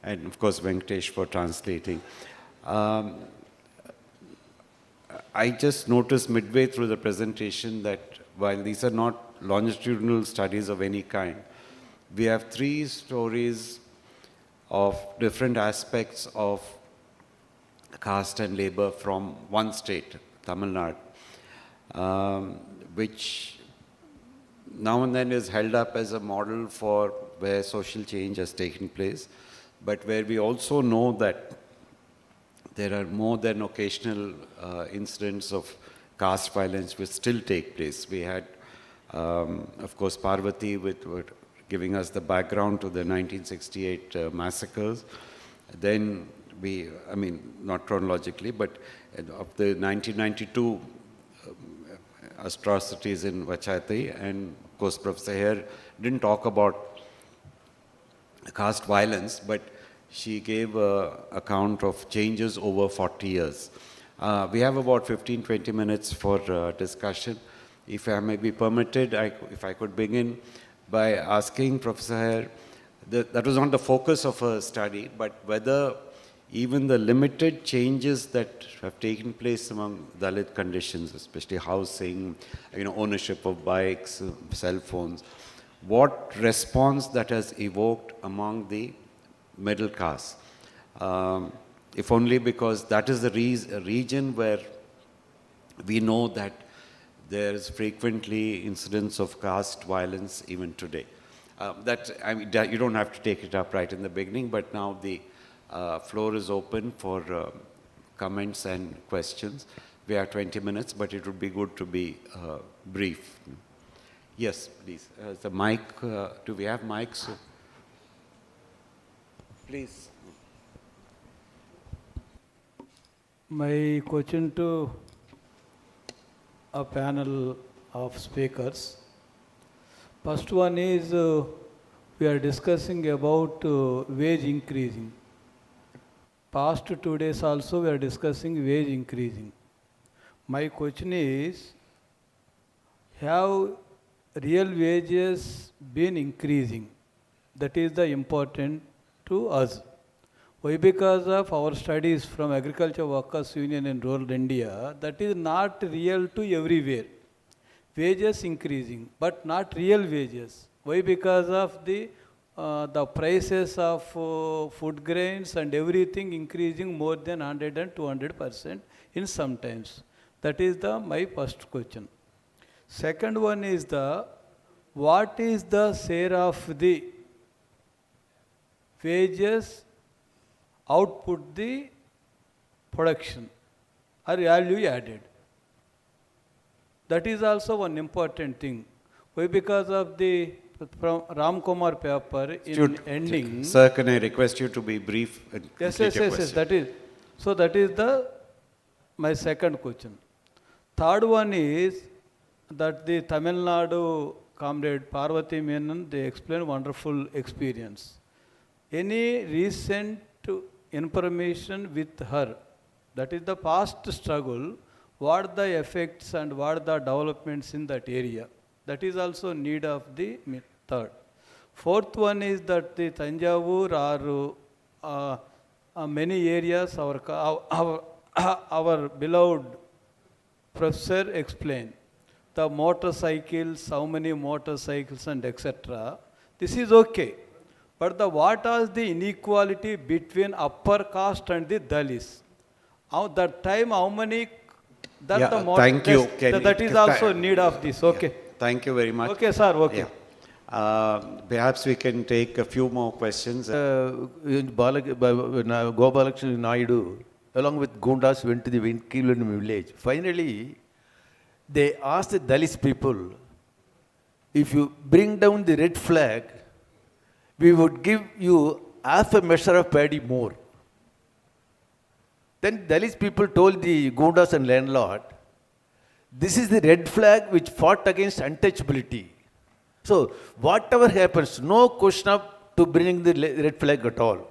and of course Venkatesh for translating. I just noticed midway through the presentation that while these are not longitudinal studies of any kind, we have 3 stories of different aspects of caste and labor from one state, Tamil Nadu, which now and then is held up as a model for where social change has taken place, but where we also know that there are more than occasional incidents of caste violence which still take place. We had, of course, Parvathi with giving us the background to the 1968 massacres. Then not chronologically, but of the 1992 atrocities in Vachathi, and of course Professor Heyer didn't talk about caste violence, but she gave an account of changes over 40 years. We have about 15-20 minutes for discussion. If I may be permitted, if I could begin by asking Professor Heyer, that was not the focus of her study, but whether even the limited changes that have taken place among Dalit conditions, especially housing, ownership of bikes, cell phones, what response that has evoked among the middle caste. If only because that is the region where we know that there's frequently incidents of caste violence even today. You don't have to take it up right in the beginning, but now the floor is open for comments and questions. We have 20 minutes, but it would be good to be brief. Yes, please. The mic, do we have mics? Please. My question to a panel of speakers. First one is we are discussing about wage increasing. Past 2 days also we are discussing wage increasing. My question is, have real wages been increasing? That is the important to us. Why? Because of our studies from Agriculture Workers Union in rural India, that is not real to everywhere. Wages increasing, but not real wages. Why? Because of the prices of food grains and everything increasing more than 100 and 200% in some times. That is my first question. Second one is what is the share of the wages output the production or value added? That is also one important thing. Why? Because of the from Ram Kumar paper in ending. Sir, can I request you to be brief and complete your question? That is. So that is my second question. Third one is that the Tamil Nadu comrade Parvathi Menon, they explained wonderful experience. Any recent information with her, that is the past struggle, what are the effects and what are the developments in that area? That is also need of the third. Fourth one is that the Tanjavur or many areas our beloved professor explained. The motorcycles, how many motorcycles and etc. This is okay. But what is the inequality between upper caste and the Dalits? That time how many thank you. That is also need of this. Okay. Yeah. Thank you very much. Okay, sir. Okay. Yeah. Perhaps we can take a few more questions. Gopalakrishna Naidu, along with Gundas, went to the Kilvenmani village. Finally, they asked the Dalit people, if you bring down the red flag, we would give you half a measure of paddy more. Then Dalit people told the Gundas and landlord, this is the red flag which fought against untouchability. So whatever happens, no question of to bring the red flag at all.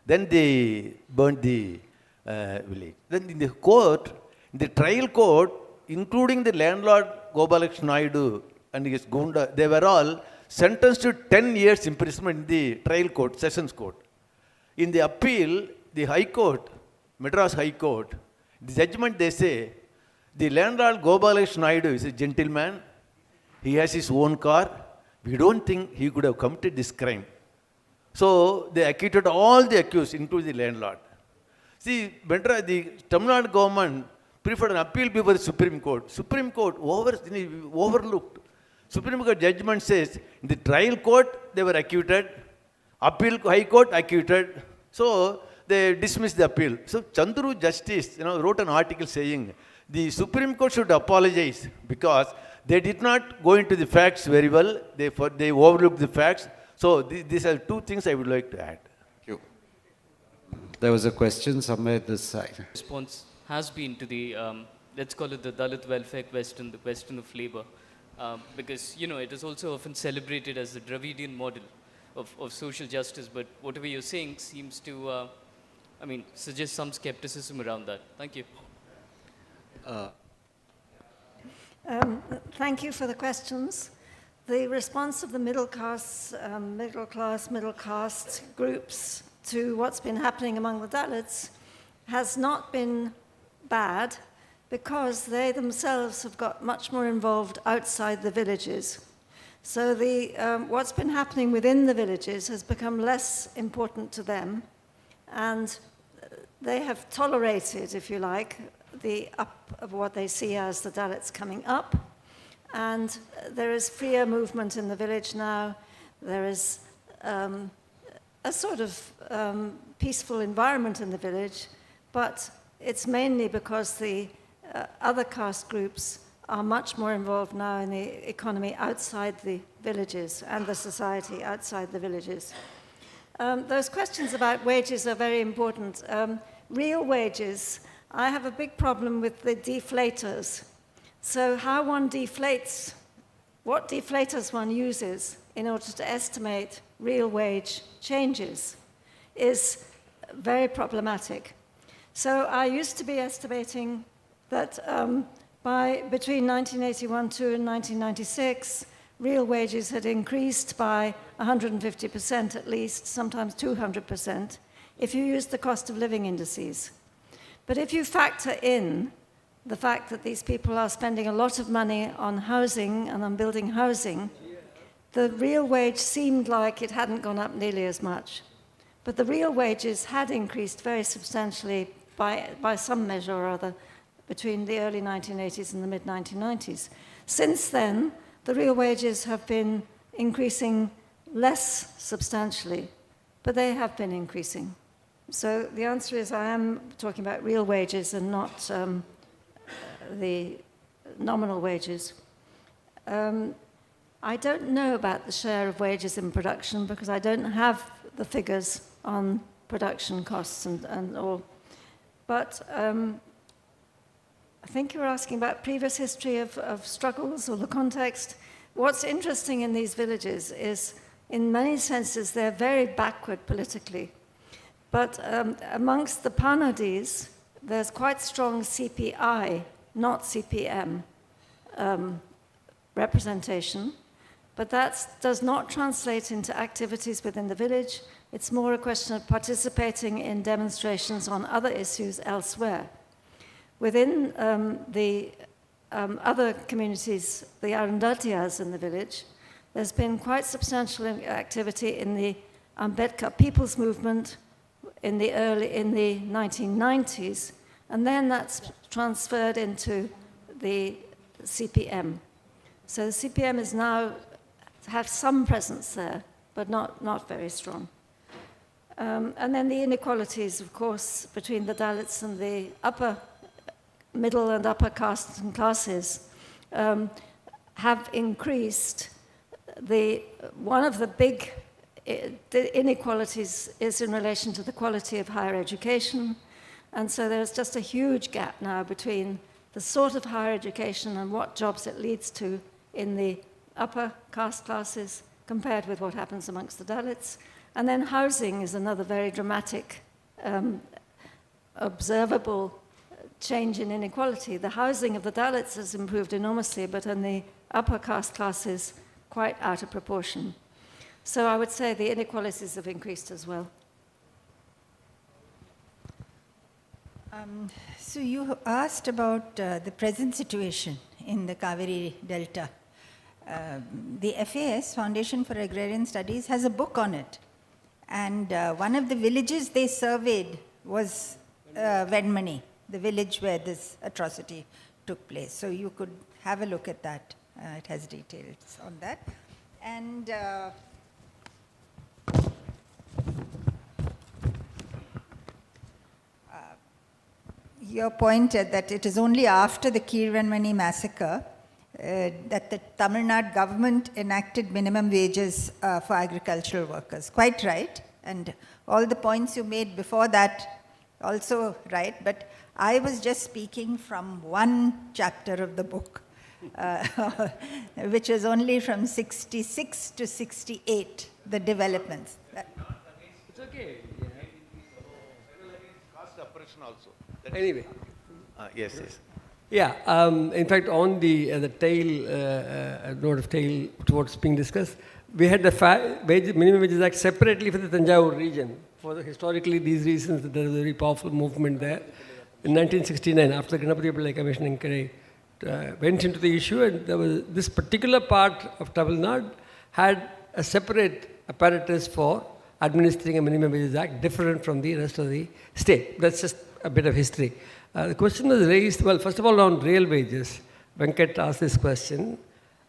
Then they burned the village. Then in the court, in the trial court, including the landlord Gopalakrishna Naidu and his Gunda, they were all sentenced to 10 years imprisonment in the trial court, sessions court. In the appeal, the High Court, Madras High Court, the judgment they say, the landlord Gopalakrishna Naidu is a gentleman, he has his own car, we don't think he could have committed this crime. So they acquitted all the accused, including the landlord. See, the Tamil Nadu government preferred an appeal before the Supreme Court. Supreme Court overlooked. Supreme Court judgment says, in the trial court, they were acquitted. Appeal High Court acquitted. So they dismissed the appeal. So Chandru Justice, wrote an article saying, the Supreme Court should apologize because they did not go into the facts very well. They overlooked the facts. So these are two things I would like to add. Thank you. There was a question somewhere this side. Response has been to the, let's call it the Dalit welfare question, the question of labor. Because, it is also often celebrated as the Dravidian model of social justice, but whatever you're saying seems to, suggest some skepticism around that. Thank you. Thank you for the questions. The response of the middle caste groups to what's been happening among the Dalits has not been bad, because they themselves have got much more involved outside the villages. So what's been happening within the villages has become less important to them, and they have tolerated, if you like, the up of what they see as the Dalits coming up, and there is freer movement in the village now. There is a sort of peaceful environment in the village, but it's mainly because the other caste groups are much more involved now in the economy outside the villages and the society outside the villages. Those questions about wages are very important. Real wages, I have a big problem with the deflators. So how one deflates, what deflators one uses in order to estimate real wage changes is very problematic. So I used to be estimating that between 1981 and 1996, real wages had increased by 150% at least, sometimes 200%, if you use the cost of living indices. But if you factor in the fact that these people are spending a lot of money on housing and on building housing, the real wage seemed like it hadn't gone up nearly as much. But the real wages had increased very substantially by some measure or other between the early 1980s and the mid-1990s. Since then, the real wages have been increasing less substantially, but they have been increasing. So the answer is I am talking about real wages and not the nominal wages. I don't know about the share of wages in production because I don't have the figures on production costs and all. But I think you were asking about previous history of struggles or the context. What's interesting in these villages is, in many senses, they're very backward politically. But amongst the Panodis, there's quite strong CPI, not CPM, representation. But that does not translate into activities within the village. It's more a question of participating in demonstrations on other issues elsewhere. Within the other communities, the Arundatyas in the village, there's been quite substantial activity in the Ambedkar People's Movement in the 1990s, and then that's transferred into the CPM. So the CPM is now have some presence there, but not very strong. And then the inequalities, of course, between the Dalits and the middle and upper castes and classes have increased. One of the big inequalities is in relation to the quality of higher education. And so there's just a huge gap now between the sort of higher education and what jobs it leads to in the upper caste classes compared with what happens amongst the Dalits. And then housing is another very dramatic, observable change in inequality. The housing of the Dalits has improved enormously, but in the upper caste classes, quite out of proportion. So I would say the inequalities have increased as well. So you asked about the present situation in the Kaveri Delta. The FAS, Foundation for Agrarian Studies, has a book on it. And one of the villages they surveyed was Venmani, the village where this atrocity took place. So you could have a look at that. It has details on that. And your point that it is only after the Kilvenmani massacre that the Tamil Nadu government enacted minimum wages for agricultural workers. Quite right. And all the points you made before that also right. But I was just speaking from one chapter of the book, which is only from 66 to 68, the developments. It's okay. Cost oppression also. Anyway. Yes. Yeah, in fact, on the tail, note of tail towards being discussed, we had the Minimum Wages Act separately for the Tanjavur region. Historically, these reasons, there was a very powerful movement there. In 1969, after the Ganapati Pillai Commission inquiry went into the issue, and there was this particular part of Tamil Nadu had a separate apparatus for administering a Minimum Wages Act, different from the rest of the state. That's just a bit of history. The question was raised, well, first of all, on real wages. Venkat asked this question.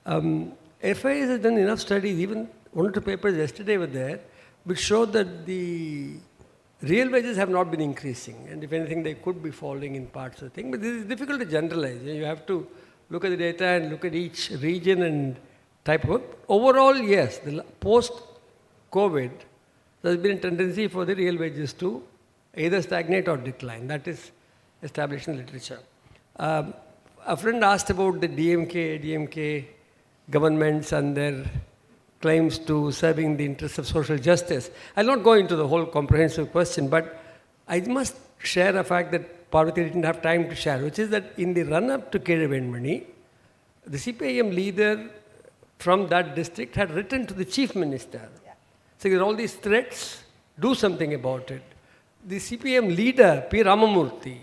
FIS has done enough studies, even one or two papers yesterday were there, which showed that the real wages have not been increasing. And if anything, they could be falling in parts of the thing. But this is difficult to generalize. You have to look at the data and look at each region and type of work. Overall, yes, post-COVID, there's been a tendency for the real wages to either stagnate or decline. That is established in literature. A friend asked about the DMK governments and their claims to serving the interests of social justice. I'll not go into the whole comprehensive question, but I must share a fact that Parvathi didn't have time to share, which is that in the run-up to Kilvenmani, the CPIM leader from that district had written to the chief minister, saying that all these threats, do something about it. The CPM leader, P. Ramamurthy,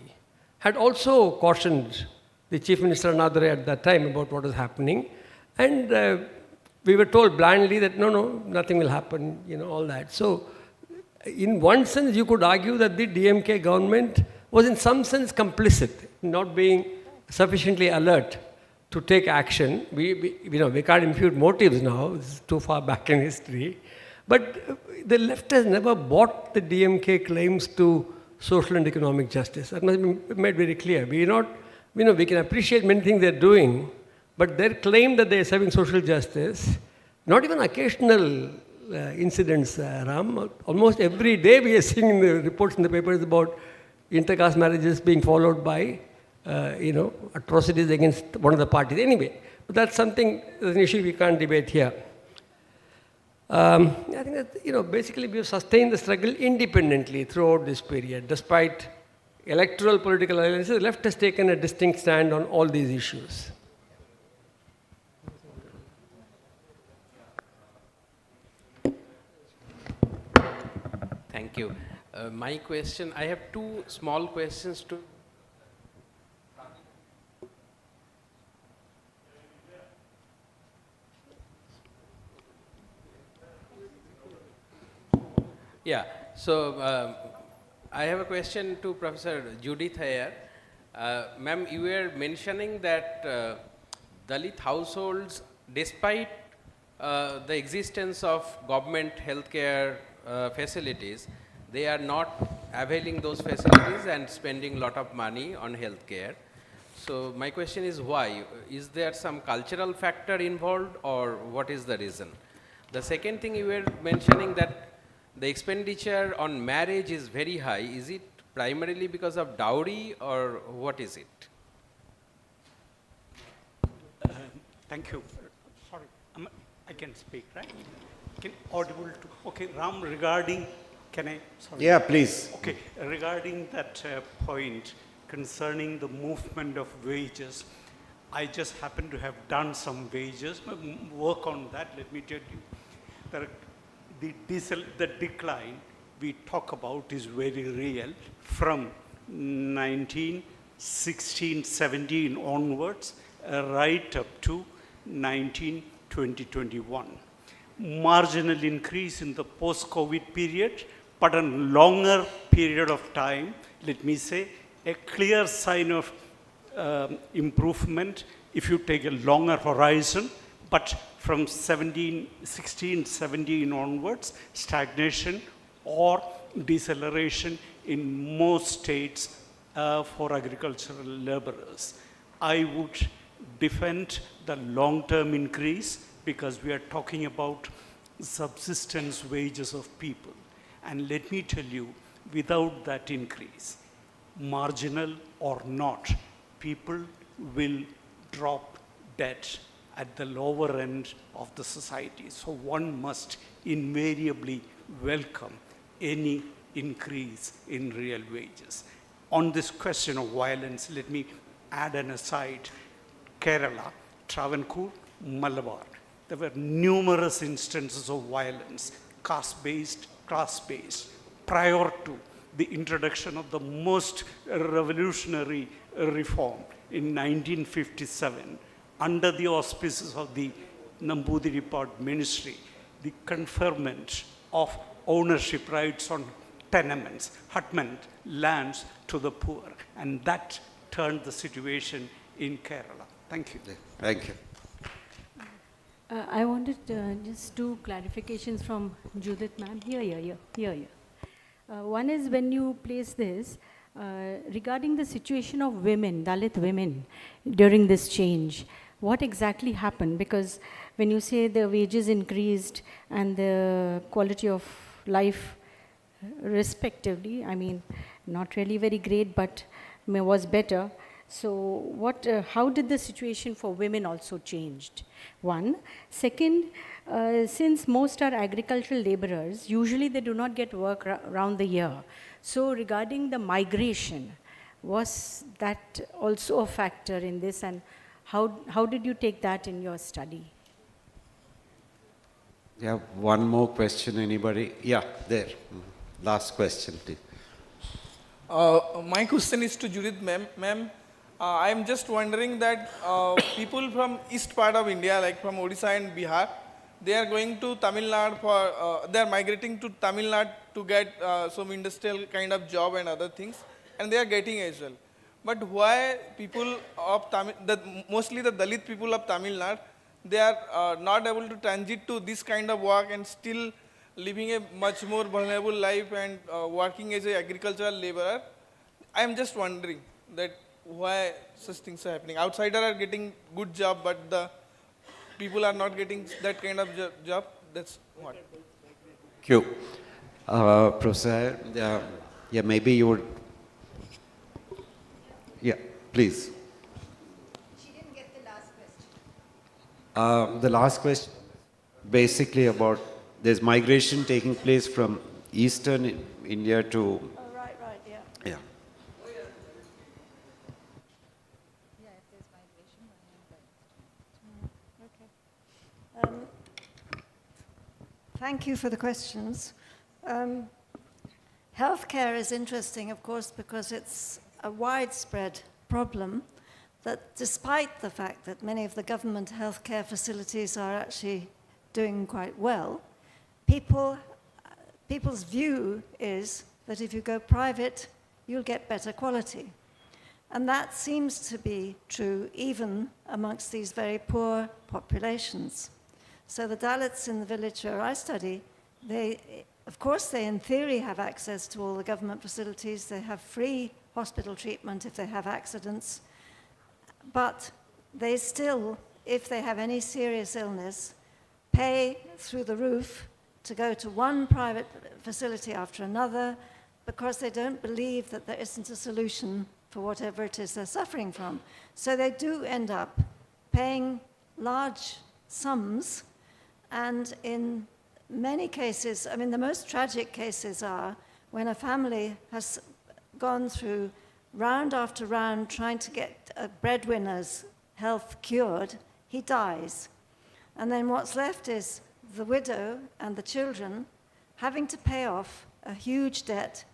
had also cautioned the chief minister and Athreya at that time about what was happening. And we were told blindly that no, nothing will happen, all that. So in one sense, you could argue that the DMK government was in some sense complicit, not being sufficiently alert to take action. We can't impute motives now, it's too far back in history. But the left has never bought the DMK claims to social and economic justice. That must be made very clear. We can appreciate many things they're doing, but their claim that they're serving social justice, not even occasional incidents, Ram. Almost every day we are seeing in the reports in the papers about intercaste marriages being followed by, atrocities against one of the parties. Anyway, but that's an issue we can't debate here. I think that, basically we have sustained the struggle independently throughout this period. Despite electoral political alliances, the left has taken a distinct stand on all these issues. Thank you. My question, I have two small questions to. Yeah, so I have a question to Professor Judith Heyer. Ma'am, you were mentioning that Dalit households, despite the existence of government healthcare facilities, they are not availing those facilities and spending a lot of money on healthcare. So my question is why? Is there some cultural factor involved, or what is the reason? The second thing, you were mentioning that the expenditure on marriage is very high. Is it primarily because of dowry, or what is it? Thank you. Sorry, I can speak, right? Audible to, okay, Ram, regarding, can I? Sorry. Yeah, please. Okay, regarding that point concerning the movement of wages, I just happen to have done some wages, work on that. Let me tell you, the decline we talk about is very real from 1916-17 onwards, right up to 2021. Marginal increase in the post-COVID period, but a longer period of time, let me say, a clear sign of improvement if you take a longer horizon, but from 16-17 onwards, stagnation or deceleration in most states for agricultural laborers. I would defend the long-term increase because we are talking about subsistence wages of people. And let me tell you, without that increase, marginal or not, people will drop dead at the lower end of the society. So one must invariably welcome any increase in real wages. On this question of violence, let me add an aside. Kerala, Travancore, Malabar, there were numerous instances of violence, caste-based, class-based, prior to the introduction of the most revolutionary reform in 1957, under the auspices of the Nambudiri ministry, the conferment of ownership rights on tenements, hutment lands to the poor. And that turned the situation in Kerala. Thank you. Thank you. I wanted just two clarifications from Judith ma'am. Here. One is when you place this, regarding the situation of women, Dalit women, during this change. What exactly happened? Because when you say the wages increased and the quality of life respectively, I mean, not really very great, but was better. So how did the situation for women also changed? One. Second, since most are agricultural laborers, usually they do not get work around the year. So regarding the migration, was that also a factor in this, and how did you take that in your study? Yeah, one more question, anybody? Yeah, there. Last question, please. My question is to Judith ma'am. Ma'am, I am just wondering that people from east part of India, like from Odisha and Bihar, they are going to Tamil Nadu for, they are migrating to Tamil Nadu to get some industrial kind of job and other things, and they are getting as well. But why people of mostly the Dalit people of Tamil Nadu, they are not able to transit to this kind of work and still living a much more vulnerable life and working as an agricultural laborer? I am just wondering that why such things are happening. Outsiders are getting good job, but the people are not getting that kind of job. That's what. Thank you. Professor, yeah, maybe you would. Yeah, please. She didn't get the last question. The last question, basically about there's migration taking place from eastern India to. Oh, right, yeah. Yeah. Thank you for the questions. Healthcare is interesting, of course, because it's a widespread problem that despite the fact that many of the government healthcare facilities are actually doing quite well, people's view is that if you go private, you'll get better quality. And that seems to be true even amongst these very poor populations. So the Dalits in the village where I study, of course they in theory have access to all the government facilities, they have free hospital treatment if they have accidents, but they still, if they have any serious illness, pay through the roof to go to one private facility after another because they don't believe that there isn't a solution for whatever it is they're suffering from. So they do end up paying large sums, and in many cases, I mean, the most tragic cases are when a family has gone through round after round trying to get a breadwinner's health cured, he dies. And then what's left is the widow and the children having to pay off a huge debt,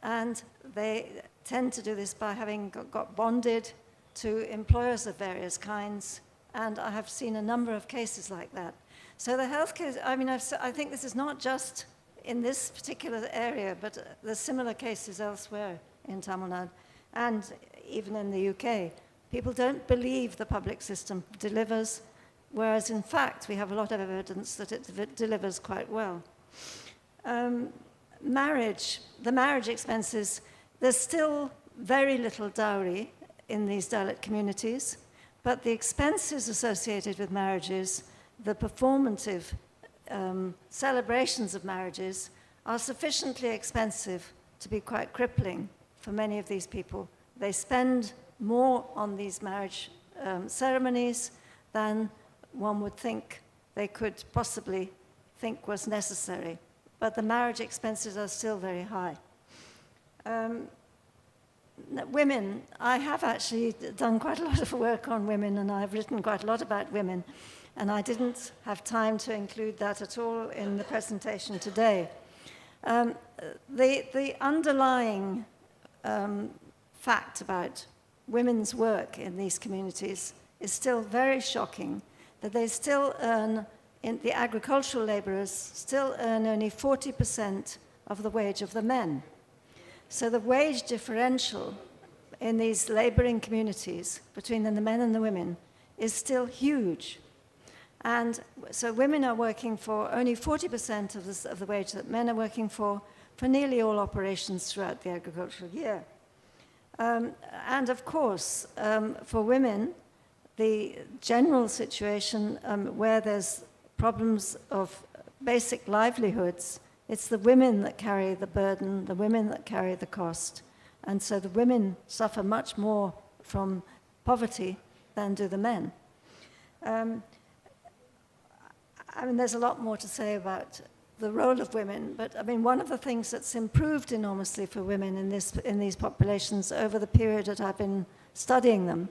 and they tend to do this by having got bonded to employers of various kinds, and I have seen a number of cases like that. So the healthcare, I mean, I think this is not just in this particular area, but there's similar cases elsewhere in Tamil Nadu and even in the UK. People don't believe the public system delivers, whereas in fact we have a lot of evidence that it delivers quite well. Marriage, the marriage expenses, there's still very little dowry in these Dalit communities, but the expenses associated with marriages, the performative celebrations of marriages are sufficiently expensive to be quite crippling for many of these people. They spend more on these marriage ceremonies than one would think they could possibly think was necessary. But the marriage expenses are still very high. Women, I have actually done quite a lot of work on women, and I've written quite a lot about women, and I didn't have time to include that at all in the presentation today. The underlying fact about women's work in these communities is still very shocking, that they still earn, the agricultural laborers still earn only 40% of the wage of the men. So the wage differential in these laboring communities between the men and the women is still huge. And so women are working for only 40% of the wage that men are working for nearly all operations throughout the agricultural year. And of course, for women, the general situation where there's problems of basic livelihoods, it's the women that carry the burden, the women that carry the cost. And so the women suffer much more from poverty than do the men. I mean, there's a lot more to say about the role of women, but I mean, one of the things that's improved enormously for women in these populations over the period that I've been studying them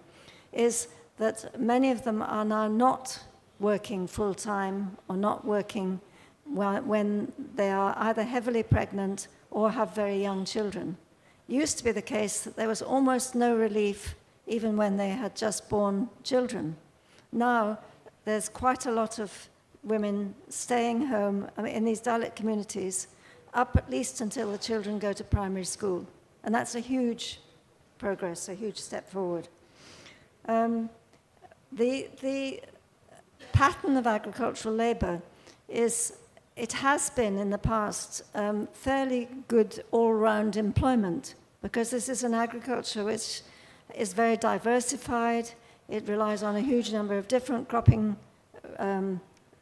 is that many of them are now not working full-time or not working when they are either heavily pregnant or have very young children. It used to be the case that there was almost no relief even when they had just born children. Now, there's quite a lot of women staying home in these Dalit communities up at least until the children go to primary school. And that's a huge progress, a huge step forward. The pattern of agricultural labor is, it has been in the past fairly good all-round employment, because this is an agriculture which is very diversified. It relies on a huge number of different cropping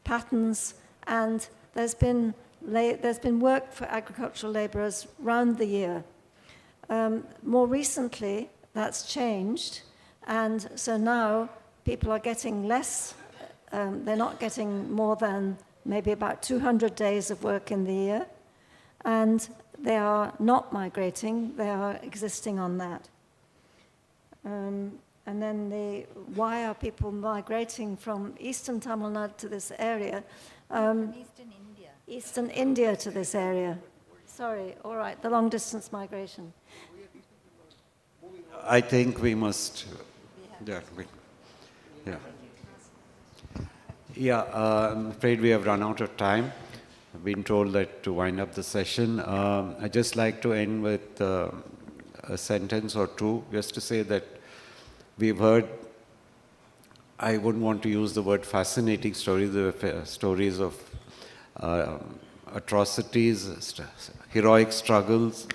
patterns, and there's been work for agricultural laborers round the year. More recently, that's changed, and so now people are getting less, they're not getting more than maybe about 200 days of work in the year, and they are not migrating, they are existing on that. And then why are people migrating from eastern Tamil Nadu to this area? Eastern India. Eastern India to this area. Sorry, all right, the long distance migration. I think we must. I'm afraid we have run out of time. I've been told that to wind up the session. I'd just like to end with a sentence or two, just to say that we've heard, I wouldn't want to use the word fascinating stories, the stories of atrocities, heroic struggles,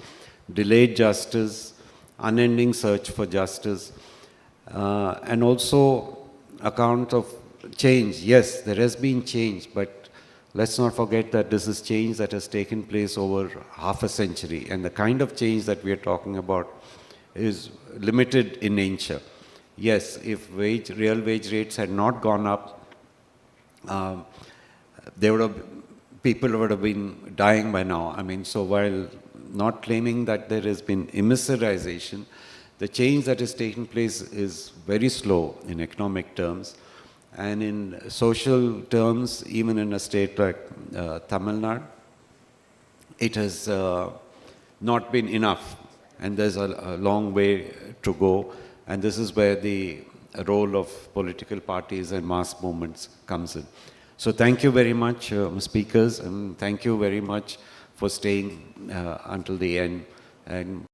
delayed justice, unending search for justice, and also account of change. Yes, there has been change, but let's not forget that this is change that has taken place over half a century, and the kind of change that we are talking about is limited in nature. Yes, if real wage rates had not gone up, people would have been dying by now. I mean, so while not claiming that there has been immiserization, the change that has taken place is very slow in economic terms. And in social terms, even in a state like Tamil Nadu, it has not been enough. And there's a long way to go. And this is where the role of political parties and mass movements comes in. So thank you very much, speakers, and thank you very much for staying until the end. And